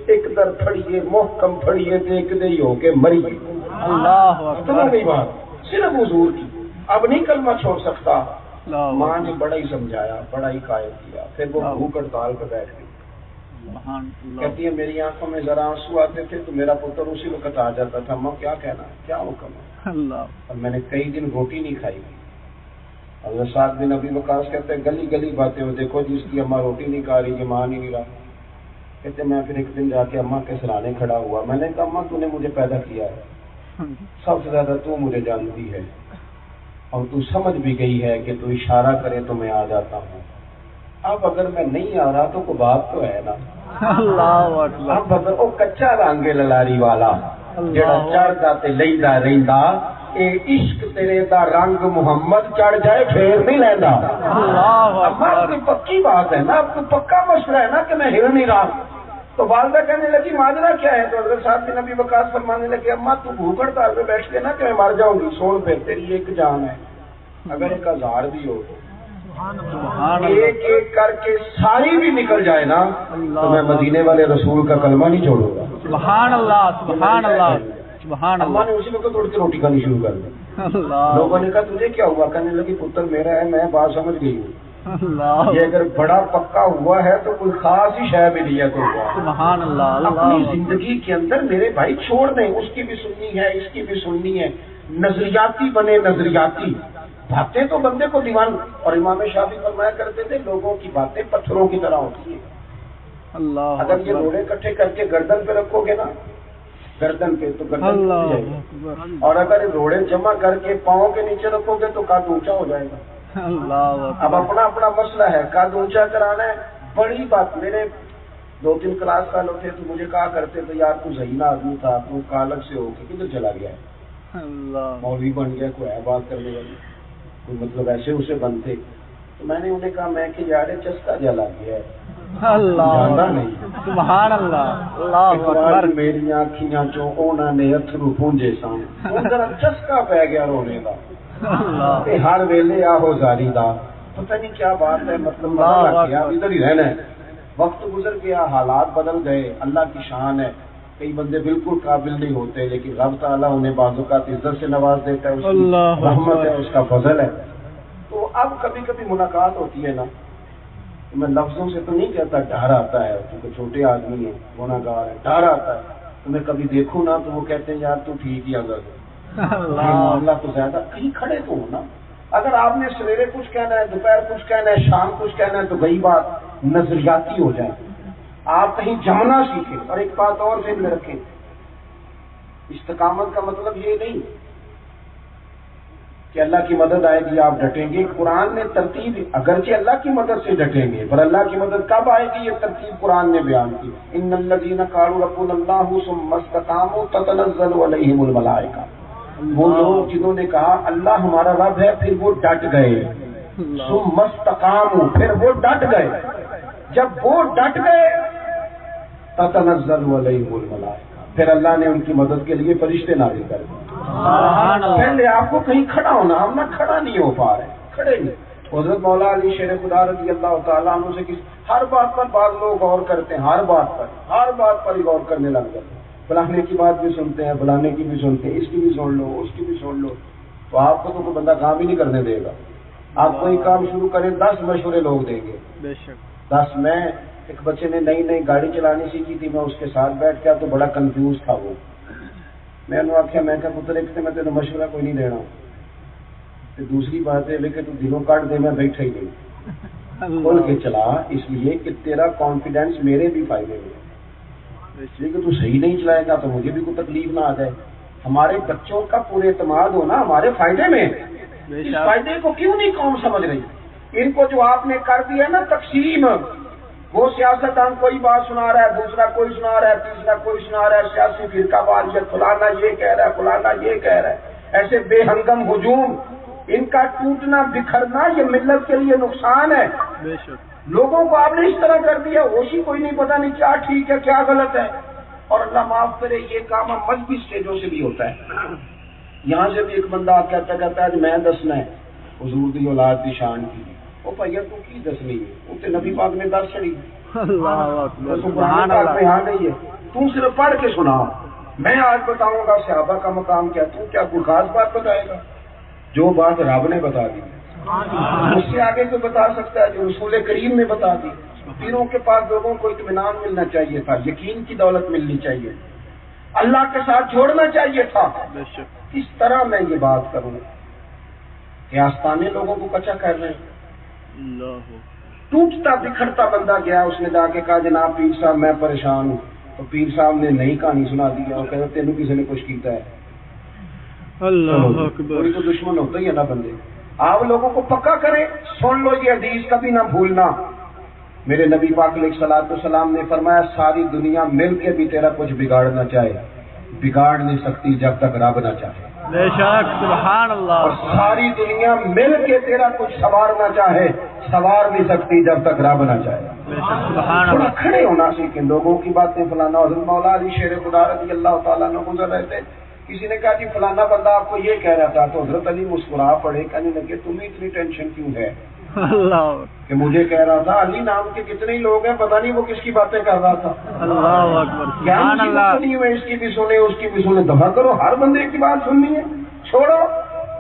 ایک در پھڑیے محکم پھڑیے دیکھ دے ہو کے مریے۔
اللہ
ختم ہو گئی بات، صرف حضور کی، اب نہیں کلمہ چھوڑ سکتا۔
اللہ،
ماں نے بڑا ہی سمجھایا، بڑا ہی قائم کیا، پھر وہ بھوک ہڑتال پہ بیٹھ گئی۔
سبحان اللہ۔
کہتی ہے میری آنکھوں میں ذرا آنسو آتے تھے تو میرا پتر اسی وقت آ جاتا تھا، ماں کیا کہنا ہے، کیا حکم ہے؟
اللہ،
اور میں نے کئی دن روٹی نہیں کھائی۔ حضرت سعد بن ابی وقاص کہتے ہیں گلی گلی باتیں ہو، دیکھو جس کی اماں روٹی نہیں کھا رہی، یہ مان ہی نہیں رہا۔ کہتے میں پھر ایک دن جا کے اماں کے سرانے کھڑا ہوا، میں نے کہا اماں تو نے مجھے پیدا کیا ہے، سب سے زیادہ تو مجھے جانتی ہے، اور تو سمجھ بھی گئی ہے کہ تو اشارہ کرے تو میں آ جاتا ہوں، اب اگر میں نہیں آ رہا تو کوئی بات تو ہے نا۔
اللہ اکبر۔
اب اگر وہ کچا رنگ للاری والا جڑا چڑھتا تے لیدا رہندا، اے عشق تیرے دا رنگ محمد چڑھ جائے پھر نہیں لیندا۔
اللہ
اما
اکبر۔
کوئی پکی بات ہے نا، اب تو پکا مسئلہ ہے نا کہ میں ہل نہیں رہا۔ تو والدہ کہنے لگی ماجرا کیا ہے؟ تو حضرت صاحب بن نبی وقاص فرمانے لگے اماں تو بھوک ہڑتال پہ بیٹھ کے نا کہ میں مر جاؤں گی، سن پھر تیری ایک جان ہے، اگر 1000 بھی ہو
سبحان
ایک
اللہ۔
ایک کر کے ساری بھی نکل جائے نا تو میں مدینے والے رسول کا کلمہ نہیں چھوڑوں گا۔
سبحان اللہ، سبحان اللہ، سبحان
اماں نے
اللہ۔
اسی وقت اٹھ کے روٹی کھانی شروع کر دی۔
اللہ،
لوگوں نے کہا تجھے کیا ہوا؟ کہنے لگی پتر میرا ہے، میں بات سمجھ گئی ہوں،
اللہ،
یہ اگر بڑا پکا ہوا ہے تو کوئی خاص ہی شے بھی نیت ہوا۔
سبحان اللہ۔
اپنی
اللہ،
زندگی کے اندر میرے بھائی چھوڑ دیں، اس کی بھی سننی ہے، اس کی بھی سننی ہے، نظریاتی بنے، نظریاتی باتیں تو بندے کو دیوان۔ اور امام شافعی فرمایا کرتے تھے لوگوں کی باتیں پتھروں کی طرح ہوتی ہیں،
اللہ
اگر یہ
اکبر،
روڑے اکٹھے کر کے گردن پہ رکھو گے نا، گردن پہ تو گردن ٹوٹ
اللہ
جائے گی،
اکبر،
اور اگر روڑے جمع کر کے پاؤں کے نیچے رکھو گے تو قد اونچا ہو جائے گا۔
اللہ
اب
اکبر۔
اپنا اپنا مسئلہ ہے، قد اونچا کرانا ہے، بڑی بات۔ میرے 2-3 کلاس والوں تھے تو مجھے کہا کرتے تھے یار تو ذہین آدمی تھا، تو کالک سے ہو کے کدھر چلا گیا ہے،
اللہ،
مولوی بن گیا، کوئی ہے بات کرنے والی، کوئی مطلب ایسے اسے بنتے۔ تو میں نے انہیں کہا میں کہ یار چسکا جا لگ گیا ہے،
اللہ،
جانا نہیں۔
سبحان اللہ۔ اللہ
ایک بار
اکبر۔
میری آنکھیاں چوں انہوں نے اتھرو پونجے سان، ذرا چسکا پی گیا رونے کا،
اللہ،
تے ہر ویلے آہو زاری دا، پتہ نہیں کیا بات ہے، مطلب پتہ لگ گیا ادھر ہی رہنا ہے۔ وقت گزر گیا، حالات بدل گئے، اللہ کی شان ہے، کئی بندے بالکل قابل نہیں ہوتے لیکن رب تعالیٰ انہیں بعض اوقات عزت سے نواز دیتا ہے، اس کی رحمت ہے، اس کا فضل ہے۔ تو اب کبھی کبھی ملاقات ہوتی ہے نا، میں لفظوں سے تو نہیں کہتا، ڈر آتا ہے کیونکہ چھوٹے آدمی ہیں، گناہ گار ہے، ڈر آتا ہے۔ تو میں کبھی دیکھوں نا تو وہ کہتے ہیں یار تو ٹھیک ہی اگر
اللہ،
معاملہ تو زیادہ کہیں کھڑے تو ہو نا۔ اگر آپ نے سویرے کچھ کہنا ہے، دوپہر کچھ کہنا ہے، شام کچھ کہنا ہے تو وہی بات نظریاتی ہو جائے۔ آپ کہیں جمنا سیکھیں، اور ایک بات اور ذہن میں رکھیں، استقامت کا مطلب یہ نہیں کہ اللہ کی مدد آئے گی آپ ڈٹیں گے۔ قرآن نے ترتیب، اگرچہ اللہ کی مدد سے ڈٹیں گے، پر اللہ کی مدد کب آئے گی یہ ترتیب قرآن نے بیان کی۔ ان الذین قالوا ربنا اللہ ثم استقاموا تتنزل علیہم الملائکہ، وہ لوگ جنہوں نے کہا اللہ ہمارا رب ہے پھر وہ ڈٹ گئے، ثم استقاموا پھر وہ ڈٹ گئے، جب وہ ڈٹ گئے تتنزل علیہم الملائکہ پھر اللہ نے ان کی مدد کے لیے فرشتے نازل کر دیے۔ پہلے آپ کو کہیں کھڑا ہونا، ہم نہ کھڑا نہیں ہو پا رہے، کھڑے نہیں۔ حضرت مولا علی شیر خدا رضی اللہ تعالیٰ عنہ سے ہر بات پر بعض لوگ غور کرتے ہیں، ہر بات پر ہی غور کرنے لگ جاتے ہیں، فلانے کی بات بھی سنتے ہیں، فلانے کی بھی سنتے ہیں، اس کی بھی سن لو، اس کی بھی سن لو، تو آپ کو تو کوئی بندہ کام ہی نہیں کرنے دے گا۔ آپ کوئی کام شروع کریں 10 مشورے لوگ دیں گے،
بے شک۔
10 میں ایک بچے نے نئی گاڑی چلانی سیکھی تھی، میں اس کے ساتھ بیٹھ گیا تو بڑا کنفیوز تھا وہ، میں نے آخیا میں کہا پتر ایک سے میں تیرے مشورہ کوئی نہیں دینا، دوسری بات ہے کہ تو دلوں کاٹ دے، میں بیٹھا ہی نہیں، کھول کے چلا، اس لیے کہ تیرا کانفیڈینس میرے بھی فائدے میں ہے، اس لیے کہ تو صحیح نہیں چلائے گا تو مجھے بھی کوئی تکلیف نہ آ جائے۔ ہمارے بچوں کا پورے اعتماد ہونا ہمارے فائدے میں، اس فائدے کو کیوں نہیں قوم سمجھ رہی؟ ان کو جو آپ نے کر دیا نا تقسیم، وہ سیاستدان کوئی بات سنا رہا ہے، دوسرا کوئی سنا رہا ہے، تیسرا کوئی سنا رہا ہے، سیاسی فرقہ واریت، فلانا یہ کہہ رہا ہے، فلانا یہ کہہ رہا ہے، ایسے بے ہنگم ہجوم، ان کا ٹوٹنا بکھرنا یہ ملت کے لیے نقصان ہے۔ لوگوں کو آپ نے اس طرح کر دیا، ہوشی کوئی نہیں، پتہ نہیں کیا ٹھیک ہے کیا غلط ہے۔ اور اللہ معاف کرے، یہ کام مذہبی اسٹیجوں سے بھی ہوتا ہے۔ یہاں سے بھی ایک بندہ کہتا ہے میں دسنا ہے حضور دی اولاد دی شان کی، وہ بھیا تو کی دسنی ہے، وہ تو نبی پاک نے دس چڑی، قرآن پاک میں آ گئی ہے، تو صرف پڑھ کے سنا۔ میں آج بتاؤں گا صحابہ کا مقام کیا، تو کیا کوئی خاص بات بتائے گا؟ جو بات رب نے بتا دی اس سے آگے کوئی بتا سکتا ہے جو رسول کریم نے بتا دی؟ پیروں کے پاس لوگوں کو اطمینان ملنا چاہیے تھا، یقین کی دولت ملنی چاہیے، اللہ کے ساتھ جوڑنا چاہیے تھا۔ کس طرح میں یہ بات کروں کہ آستانے لوگوں کو کچا کر رہے ہیں؟ ٹوٹتا بکھرتا بندہ گیا، اس نے جا کے کہا جناب پیر صاحب میں پریشان ہوں، تو پیر صاحب نے نئی کہانی سنا دی اور کہتے تینوں کسی نے کچھ کیتا ہے۔ اللہ اکبر، کوئی تو دشمن ہوتا ہی ہے نا بندے۔ آپ لوگوں کو پکا کریں، سن لو یہ حدیث کبھی نہ بھولنا۔ میرے نبی پاک علیہ الصلوۃ والسلام نے فرمایا ساری دنیا مل کے بھی تیرا کچھ بگاڑنا چاہے، بگاڑ نہیں سکتی جب تک رب نہ چاہے۔
بے شک، سبحان اللہ۔
اور ساری دنیا مل کے تیرا کچھ سنوارنا چاہے، سنوار نہیں سکتی جب تک رب نہ چاہے۔ تھوڑا کھڑے ہونا سیکھیں، لوگوں کی باتیں فلانا۔ حضرت مولا علی شیر خدا رضی اللہ تعالیٰ عنہ گزر رہے تھے، کسی نے کہا جی فلانا بندہ آپ کو یہ کہہ رہا تھا، تو حضرت علی مسکرا پڑے، کہنے لگے تمہیں اتنی ٹینشن کیوں ہے
اللہ
کہ مجھے کہہ رہا تھا؟ علی نام کے کتنے ہی لوگ ہیں، پتہ نہیں وہ کس کی باتیں کر رہا تھا۔
اللہ اکبر، سبحان اللہ۔
اس کی بھی سنے، اس کی بھی سنے، دفع کرو، ہر بندے کی بات سننی ہے چھوڑو۔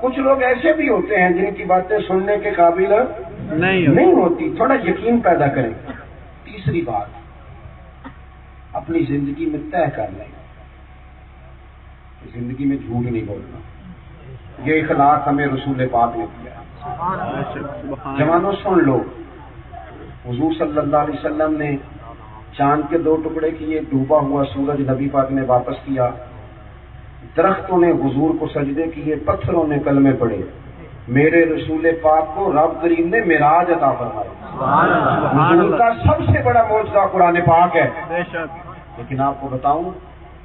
کچھ لوگ ایسے بھی ہوتے ہیں جن کی باتیں سننے کے قابل نہیں ہوتی، تھوڑا یقین پیدا کریں۔ تیسری بات، اپنی زندگی میں طے کر لیں، زندگی میں جھوٹ نہیں بولنا۔ یہ اخلاق ہمیں رسول پاک نے دیا۔ جوانوں سن لو، حضور صلی اللہ علیہ وسلم نے چاند کے 2 ٹکڑے کیے، ڈوبا ہوا سورج نبی پاک نے واپس کیا، درختوں نے حضور کو سجدے کیے، پتھروں نے کلمے پڑھے، میرے رسول پاک کو رب کریم نے معراج عطا فرمایا۔ حضور کا سب سے بڑا معجزہ قرآن پاک ہے۔ لیکن آپ کو بتاؤں،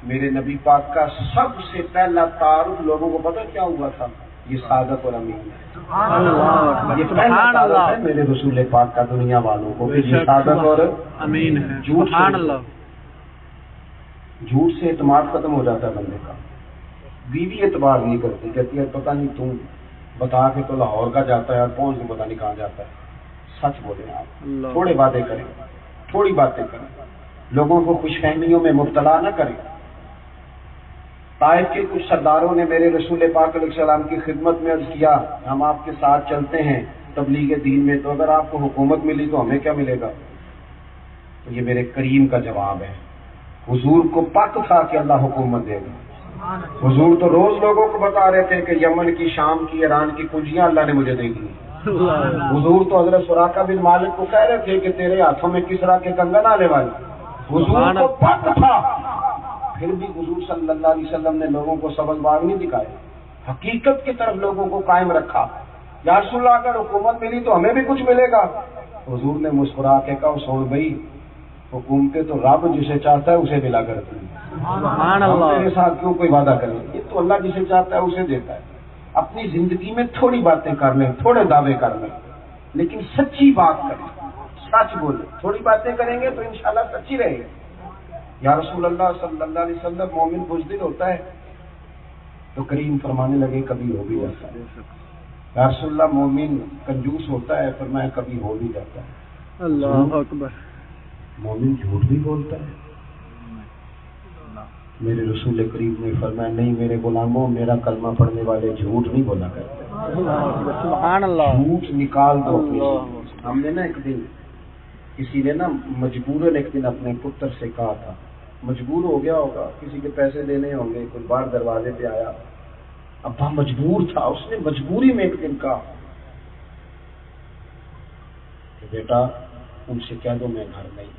میرے نبی پاک کا سب سے پہلا تعارف لوگوں کو پتہ کیا ہوا تھا؟ یہ صادق اور امین ہے۔ یہ پہلا تعارف ہے میرے رسول پاک کا دنیا والوں کو، یہ صادق اور امین ہے۔ جھوٹ سے اعتماد ختم ہو جاتا ہے بندے کا۔ بیوی اعتبار نہیں کرتی، کہتی ہے پتہ نہیں تم بتا کے تو لاہور کا جاتا ہے اور پہنچ کے پتہ نہیں کہاں جاتا ہے۔ سچ بولیں آپ، تھوڑے باتیں کریں، تھوڑی باتیں کریں، لوگوں کو خوش فہمیوں میں مبتلا نہ کریں۔ طائف کے کچھ سرداروں نے میرے رسول پاک علیہ السلام کی خدمت میں عرض کیا ہم آپ کے ساتھ چلتے ہیں تبلیغ دین میں، تو اگر آپ کو حکومت ملی تو ہمیں کیا ملے گا؟ تو یہ میرے کریم کا جواب ہے۔ حضور کو پتہ تھا کہ اللہ حکومت دے گا۔ حضور تو روز لوگوں کو بتا رہے تھے کہ یمن کی، شام کی، ایران کی کنجیاں اللہ نے مجھے دے دی۔ حضور تو حضرت سراقہ بن مالک کو کہہ رہے تھے کہ تیرے ہاتھوں میں کسرا کے کنگن آنے والے۔ حضور کو پتہ تھا، پھر بھی حضور صلی اللہ علیہ وسلم نے لوگوں کو سبز باغ نہیں دکھائے، حقیقت کی طرف لوگوں کو قائم رکھا۔ یا رسول اللہ اگر حکومت ملی تو ہمیں بھی کچھ ملے گا؟ حضور نے مسکرا کے کہا سن بھائی، حکومتیں تو رب جسے چاہتا ہے اسے ملا کرتی ہے، ہم تیرے ساتھ کیوں کوئی وعدہ کریں؟ یہ تو اللہ جسے چاہتا ہے اسے دیتا ہے۔ اپنی زندگی میں تھوڑی باتیں کر لیں، تھوڑے دعوے کر لیں، لیکن سچی بات کریں، سچ بولیں۔ تھوڑی باتیں کریں گے تو انشاءاللہ سچی رہے گی۔ یا رسول اللہ صلی اللہ علیہ وسلم مومن بزدل ہوتا ہے؟ تو کریم فرمانے لگے کبھی ہو بھی جاتا ہے۔ یا رسول اللہ مومن کنجوس ہوتا ہے؟ فرمایا کبھی ہو بھی جاتا ہے۔
اللہ اکبر،
مومن جھوٹ بھی بولتا ہے؟ میرے رسول کریم نے فرمایا نہیں میرے غلاموں، میرا کلمہ پڑھنے والے جھوٹ نہیں بولا کرتے۔
سبحان اللہ۔
جھوٹ نکال دو اپنی۔ ہم نے نا ایک دن کسی نے نا مجبوراً ایک دن اپنے پتر سے کہا تھا، مجبور ہو گیا ہوگا، کسی کے پیسے دینے ہوں گے، کوئی باہر دروازے پہ آیا، ابا مجبور تھا، اس نے مجبوری میں ایک دن کہا کہ بیٹا ان سے کہہ دو میں گھر نہیں۔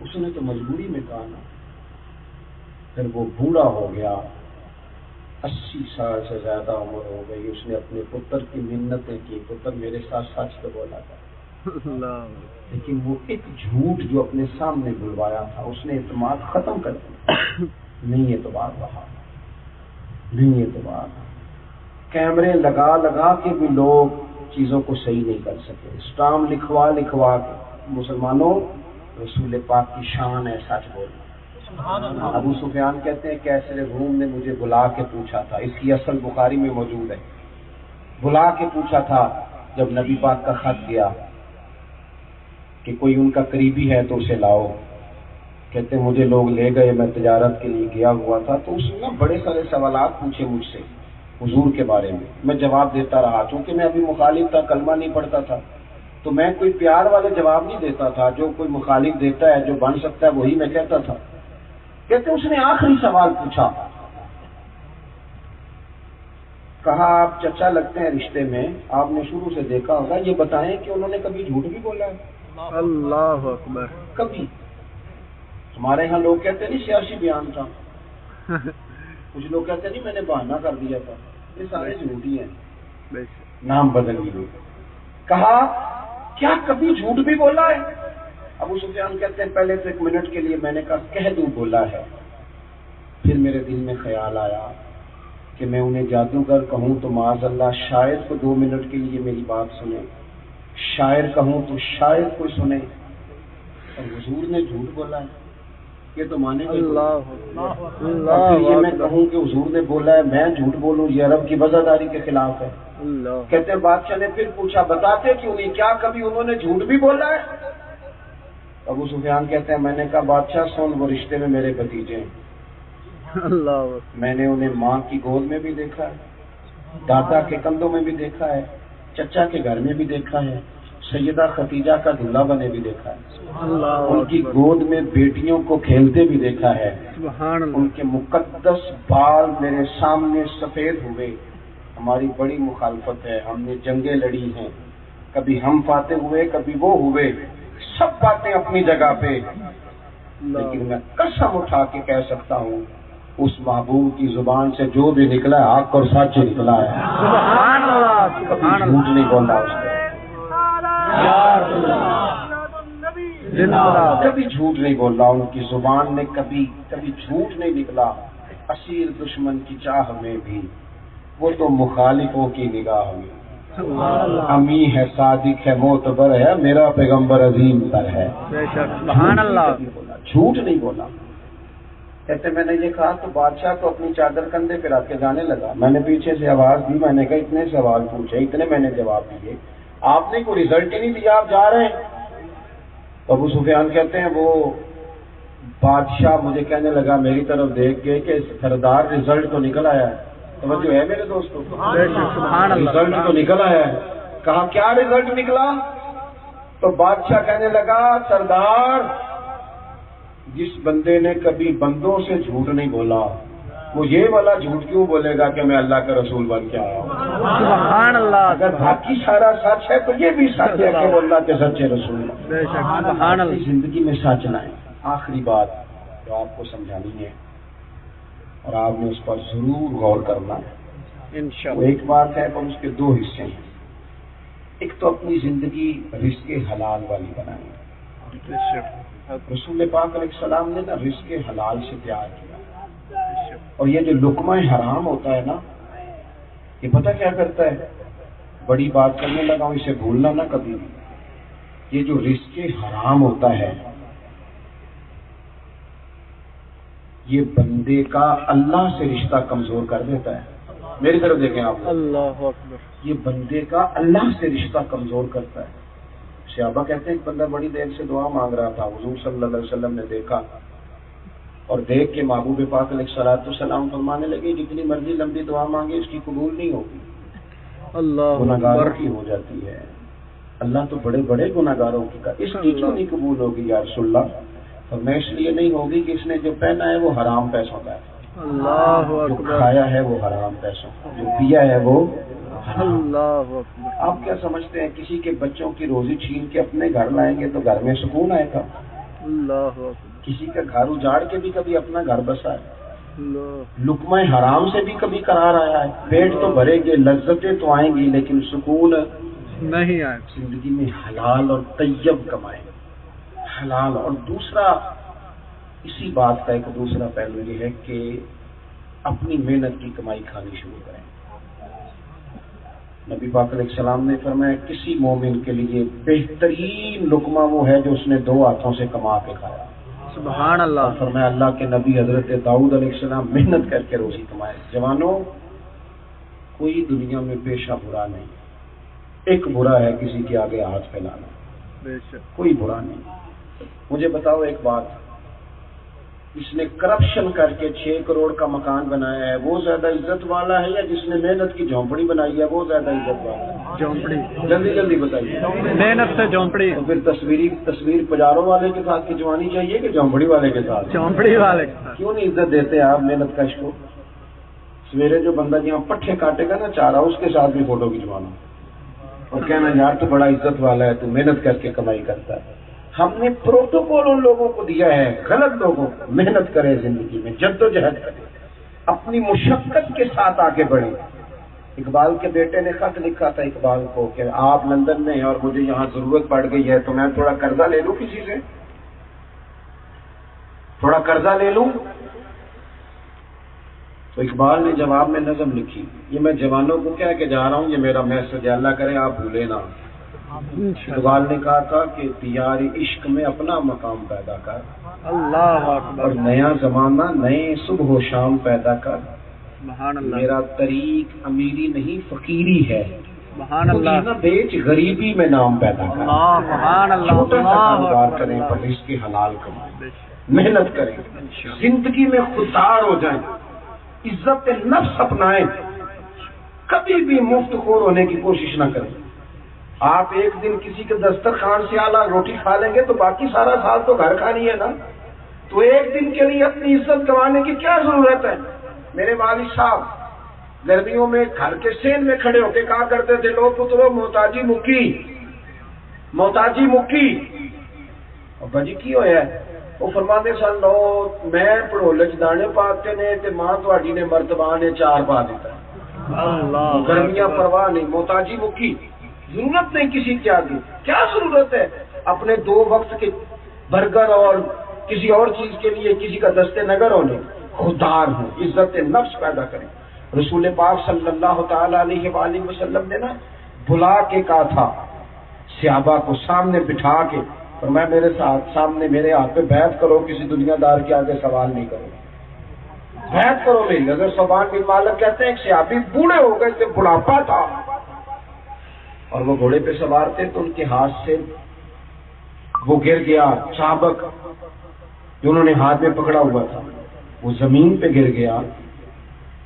اس نے تو مجبوری میں کہا نا، پھر وہ بوڑھا ہو گیا، 80 سال سے زیادہ عمر ہو گئی، اس نے اپنے پتر کی منتیں کی، پتر میرے ساتھ سچ تو بولا تھا، لیکن وہ ایک جھوٹ جو اپنے سامنے بلوایا تھا اس نے اعتماد ختم کر دیا۔ نہیں اعتماد رہا، نہیں اعتماد۔ کیمرے لگا لگا کے بھی لوگ چیزوں کو صحیح نہیں کر سکے، اسٹام لکھوا لکھوا کے۔ مسلمانوں، رسول پاک کی شان ہے سچ بولنا۔ ابو سفیان کہتے ہیں کیسر روم نے مجھے بلا کے پوچھا تھا، اس کی اصل بخاری میں موجود ہے، بلا کے پوچھا تھا جب نبی پاک کا خط گیا کہ کوئی ان کا قریبی ہے تو اسے لاؤ۔ کہتے ہیں مجھے لوگ لے گئے، میں تجارت کے لیے گیا ہوا تھا، تو اس نے بڑے سارے سوالات پوچھے مجھ سے حضور کے بارے میں جواب دیتا رہا، چونکہ میں ابھی مخالف تھا، کلمہ نہیں پڑھتا تھا، تو میں کوئی پیار والے جواب نہیں دیتا تھا، جو کوئی مخالف دیتا ہے جو بن سکتا ہے وہی میں کہتا تھا۔ کہتے اس نے آخری سوال پوچھا، کہا آپ چچا لگتے ہیں رشتے میں، آپ نے شروع سے دیکھا ہوگا، یہ بتائیں کہ انہوں نے کبھی جھوٹ بھی بولا ہے؟
اللہ اکبر۔
کبھی؟ ہمارے ہاں لوگ کہتے نہیں سیاسی بیان تھا، کچھ لوگ کہتے نہیں میں نے بہانہ کر دیا تھا، یہ سارے جھوٹی ہیں، نام بدل گئے۔ کہا کیا کبھی جھوٹ بھی بولا ہے؟ ابو سفیان کہتے ہیں پہلے تو 1 منٹ کے لیے میں نے کہا کہہ دوں بولا ہے، پھر میرے دل میں خیال آیا کہ میں انہیں جادوگر کہوں تو معاذ اللہ شاید کو 2 منٹ کے لیے میری بات سنے، شاعر کہوں تو شاید کوئی سنے، اور حضور نے جھوٹ بولا ہے، یہ تو مانے گا۔ اور یہ میں کہوں کہ حضور نے بولا ہے میں جھوٹ بولوں، یہ عرب کی وزاداری کے خلاف ہے۔ کہتے ہیں بادشاہ نے پھر پوچھا بتاتے کیوں نہیں، کیا کبھی انہوں نے جھوٹ بھی بولا ہے؟ ابو سفیان کہتے ہیں میں نے کہا بادشاہ سن، وہ رشتے میں میرے بھتیجے ہیں، میں نے انہیں ماں کی گود میں بھی دیکھا ہے، دادا کے کندھوں میں بھی دیکھا ہے، چچا کے گھر میں بھی دیکھا ہے، سیدہ خدیجہ کا دلہا بنے بھی دیکھا ہے، ان کی گود میں بیٹیوں کو کھیلتے بھی دیکھا ہے، ان کے مقدس بال میرے سامنے سفید ہوئے۔ ہماری بڑی مخالفت ہے، ہم نے جنگیں لڑی ہیں، کبھی ہم فاتح ہوئے کبھی وہ ہوئے، سب باتیں اپنی جگہ پہ، لیکن میں قسم اٹھا کے کہہ سکتا ہوں اس محبوب کی زبان سے جو بھی نکلا ہے حق اور سچ نکلا ہے،
سبحان اللہ،
کبھی جھوٹ نہیں بولا اس نے، کبھی جھوٹ نہیں بولا، ان کی زبان نے کبھی جھوٹ نہیں نکلا۔ اسیر دشمن کی چاہ میں بھی وہ تو مخالفوں کی نگاہ میں، امی ہے صادق ہے معتبر ہے، میرا پیغمبر عظیم تر ہے۔
سبحان اللہ،
جھوٹ نہیں بولا۔ کہتے میں نے یہ کہا تو بادشاہ تو اپنی چادر کندھے پہ رکھ کے جانے لگا، میں نے پیچھے سے آواز دی، میں نے کہا اتنے سوال پوچھے، اتنے میں نے جواب دیے، آپ نے کوئی رزلٹ ہی نہیں دیا، آپ جا رہے ہیں؟ ابو سفیان کہتے ہیں وہ بادشاہ مجھے کہنے لگا میری طرف دیکھ کے کہ سردار رزلٹ تو نکل آیا ہے، توجہ ہے میرے دوستو، رزلٹ تو نکل آیا ہے۔ کہا کیا رزلٹ نکلا؟ تو بادشاہ کہنے لگا سردار جس بندے نے کبھی بندوں سے جھوٹ نہیں بولا وہ یہ والا جھوٹ کیوں بولے گا کہ میں اللہ کا رسول بن کے آیا ہوں؟
سبحان اللہ،
اگر باقی سارا سچ ہے تو یہ بھی سچ ہے کہ وہ اللہ کے سچے رسول ہیں۔
سبحان اللہ،
زندگی میں سچ لائیں۔ آخری بات جو آپ کو سمجھانی ہے اور آپ نے اس پر ضرور غور کرنا ہے، وہ ایک بات ہے اور اس کے 2 حصے ہیں۔ ایک تو اپنی زندگی رزق حلال والی بنائیں۔ رسول پاک علیہ السلام نے نا رزق حلال سے پیار کیا، اور یہ جو لقمہ حرام ہوتا ہے نا، یہ پتہ کیا کرتا ہے؟ بڑی بات کرنے لگا ہوں، اسے بھولنا نہ کبھی بھی۔ یہ جو رزق حرام ہوتا ہے یہ بندے کا اللہ سے رشتہ کمزور کر دیتا ہے۔ میری طرف دیکھیں آپ،
اللہ اکبر،
یہ بندے کا اللہ سے رشتہ کمزور کرتا ہے۔ صحابہ کہتے ہیں ایک بندہ بڑی دیر سے دعا مانگ رہا تھا، حضور صلی اللہ علیہ وسلم نے دیکھا اور دیکھ کے محبوب پاک علیہ الصلوۃ والسلام فرمانے لگے جتنی مرضی لمبی دعا مانگے اس کی قبول نہیں ہوگی،
اللہ
گناہگاروں کی ہو جاتی ہے، اللہ تو بڑے بڑے گناہگاروں کی اس کی کیوں نہیں قبول ہوگی یا رسول اللہ؟ فرمایا اس لیے نہیں ہوگی کہ اس نے جو پہنا ہے وہ حرام پیسوں کا ہے،
اللہ
جو
اکبر،
کھایا ہے وہ حرام پیسوں، جو پیا ہے وہ حرام۔
اللہ اکبر،
آپ کیا سمجھتے ہیں کسی کے بچوں کی روزی چھین کے اپنے گھر لائیں گے تو گھر میں سکون آئے گا؟
اللہ اکبر،
کسی کا گھر اجاڑ کے بھی کبھی اپنا گھر بسا ہے؟ لقمہ حرام سے بھی کبھی قرار آیا ہے. پیٹ تو بھرے گے، لذتیں تو آئیں گی، لیکن سکون
نہیں آئے.
زندگی میں حلال اور طیب کمائیں، حلال. اور دوسرا اسی بات کا ایک دوسرا پہلو یہ ہے کہ اپنی محنت کی کمائی کھانی شروع کریں. نبی پاک علیہ السلام نے فرمایا کسی مومن کے لیے بہترین لقمہ وہ ہے جو اس نے 2 ہاتھوں سے کما کے کھایا.
سبحان اللہ.
فرمایا اللہ کے نبی حضرت داؤد علیہ السلام محنت کر کے روزی کمائے. جوانوں، کوئی دنیا میں پیشہ برا نہیں. ایک برا ہے کسی کے آگے ہاتھ پھیلانا،
بے شک.
کوئی برا نہیں. مجھے بتاؤ ایک بات، جس نے کرپشن کر کے 6 کروڑ کا مکان بنایا ہے وہ زیادہ عزت والا ہے یا جس نے محنت کی جھونپڑی بنائی ہے وہ زیادہ عزت والا ہے؟
جھونپڑی.
جلدی جلدی بتائیے.
محنت سے جھونپڑی.
تو پھر تصویر پجاروں والے کے ساتھ کھنچوانی چاہیے کہ جھونپڑی والے کے ساتھ؟
جھونپڑی والے.
کیوں نہیں عزت دیتے آپ محنت کش کو؟ سویرے جو بندہ جہاں پٹھے کاٹے گا نا چارہ، اس کے ساتھ بھی فوٹو کھنچوانا اور کہنا یار تو بڑا عزت والا ہے، تو محنت کر کے کمائی کرتا ہے. ہم نے پروٹوکول ان لوگوں کو دیا ہے، غلط لوگوں کو. محنت کریں، زندگی میں جدوجہد کریں، اپنی مشقت کے ساتھ آگے بڑھیں. اقبال کے بیٹے نے خط لکھا تھا اقبال کو کہ آپ لندن میں ہیں اور مجھے یہاں ضرورت پڑ گئی ہے تو میں تھوڑا قرضہ لے لوں، کسی سے تھوڑا قرضہ لے لوں. تو اقبال نے جواب میں نظم لکھی، یہ میں جوانوں کو کہہ کے جا رہا ہوں، یہ میرا میسج ہے، اللہ کرے آپ بھولے نہ. اقبال نے کہا تھا کہ تیار عشق میں اپنا مقام پیدا کر،
اللہ اکبر.
اور نیا زمانہ نئے صبح و شام پیدا کر.
سبحان اللہ.
میرا طریق امیری نہیں فقیری ہے،
سبحان اللہ.
نہ بیچ غریبی میں نام پیدا کر.
سبحان اللہ.
چھوٹا سا کاروبار کریں پر رزق حلال کمائیں، محنت کریں، زندگی میں خوددار ہو جائیں، عزت نفس اپنائیں، کبھی بھی مفت خور ہونے کی کوشش نہ کریں. آپ ایک دن کسی کے دسترخوان سے اعلیٰ روٹی کھا لیں گے تو باقی سارا سال تو گھر کھانی ہے نا. تو ایک دن کے لیے اپنی عزت گنوانے کی کیا ضرورت ہے؟ میرے والد صاحب گرمیوں میں گھر کے سین میں کھڑے ہو کے کہا کرتے تھے لو پترو محتاجی مکی، محتاجی مکی. اور بجی کی ہویا ہے؟ وہ فرماتے سن لو میں پڑھولے چ دانے پاتے نے تے ماں تہاڈی نے مرتبہ نے 4 پا دیتا ہے.
اللہ.
گرمیاں پرواہ نہیں، محتاجی مکی. ضرورت نہیں کسی کے آگے. کیا ضرورت ہے اپنے 2 وقت کے برگر اور کسی اور چیز کے لیے کسی کا دستے نگر ہونے؟ خوددار ہوں، عزت نفس پیدا کریں. رسول پاک صلی اللہ تعالی علیہ وآلہ وسلم نے نا بلا کے کہا تھا صحابہ کو سامنے بٹھا کے، فرمایا میرے ساتھ سامنے میرے ہاتھ پہ بیعت کرو، کسی دنیا دار کے آگے سوال نہیں کرو، بیعت کرو میری. اگر صوبان بن مالک کہتے ہیں ایک صحابی بوڑھے ہو گئے تھے، بڑھاپا تھا اور وہ گھوڑے پہ سوار تھے تو ان کے ہاتھ سے وہ گر گیا چابک جو انہوں نے ہاتھ میں پکڑا ہوا تھا، وہ زمین پہ گر گیا.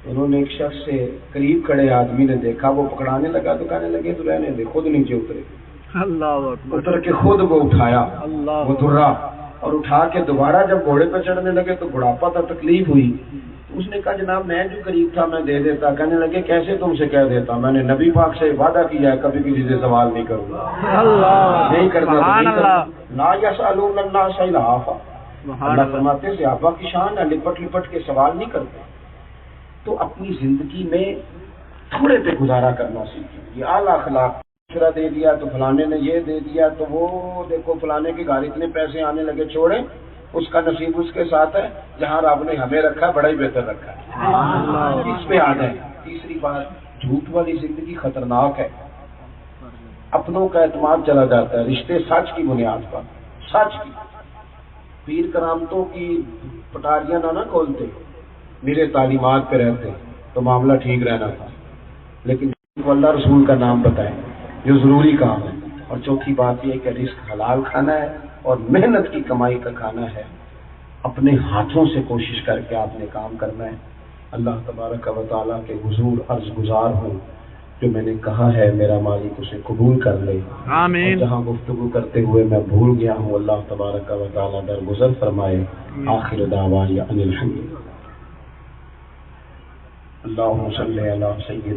انہوں نے ایک شخص سے قریب کھڑے آدمی نے دیکھا، وہ پکڑانے لگا تو کہنے لگے تو رہنے دے، خود نیچے اترے.
اللہ اکبر.
اتر کے خود وہ اٹھایا،
اللہ.
وہ درا اور اٹھا کے دوبارہ جب گھوڑے پہ چڑھنے لگے تو بڑھاپا تھا، تکلیف ہوئی. اس نے کہا جناب میں جو قریب تھا میں دے دیتا. کہنے لگے کیسے تم سے کہہ دیتا، میں نے نبی پاک سے وعدہ کیا ہے کبھی کسی سے سوال نہیں کروں گا.
اللہ.
نہیں کرنا تو
سبحان
نہیں
اللہ.
کرنا. لا یسألون الناس الحافا. اللہ فرماتے ہیں صحابہ کی شان ہے لپٹ لپٹ کے سوال نہیں کرتے. تو اپنی زندگی میں تھوڑے پہ گزارا کرنا سیکھیں. یہ اعلیٰ اخلاق دوسرا دے دیا تو فلانے نے یہ دے دیا تو وہ دیکھو فلانے کے گھر اتنے پیسے آنے لگے، چھوڑیں اس کا نصیب اس کے ساتھ ہے، جہاں رب نے ہمیں رکھا بڑا ہی بہتر رکھا ہے، اس پہ آ جائیں. تیسری بات، جھوٹ والی زندگی خطرناک ہے. اپنوں کا اعتماد چلا جاتا ہے، رشتے سچ کی بنیاد پر، سچ کی. پیر کرامتوں کی پٹاریاں نہ کھولتے، میرے تعلیمات پہ رہتے تو معاملہ ٹھیک رہنا تھا. لیکن اللہ رسول کا نام بتائیں جو ضروری کام ہے. اور چوتھی بات یہ کہ رزق حلال کھانا ہے اور محنت کی کمائی کا کھانا ہے. اپنے ہاتھوں سے کوشش کر کے آپ نے کام کرنا ہے. اللہ تبارک و تعالیٰ کے حضور عرض گزار ہوں جو میں نے کہا ہے میرا مالک اسے قبول کر لے.
آمین.
اور جہاں گفتگو کرتے ہوئے میں بھول گیا ہوں اللہ تبارک و تعالیٰ درگزر فرمائے. آخر دعوانا ان الحمد للہ. اللہم صلی علی سیدنا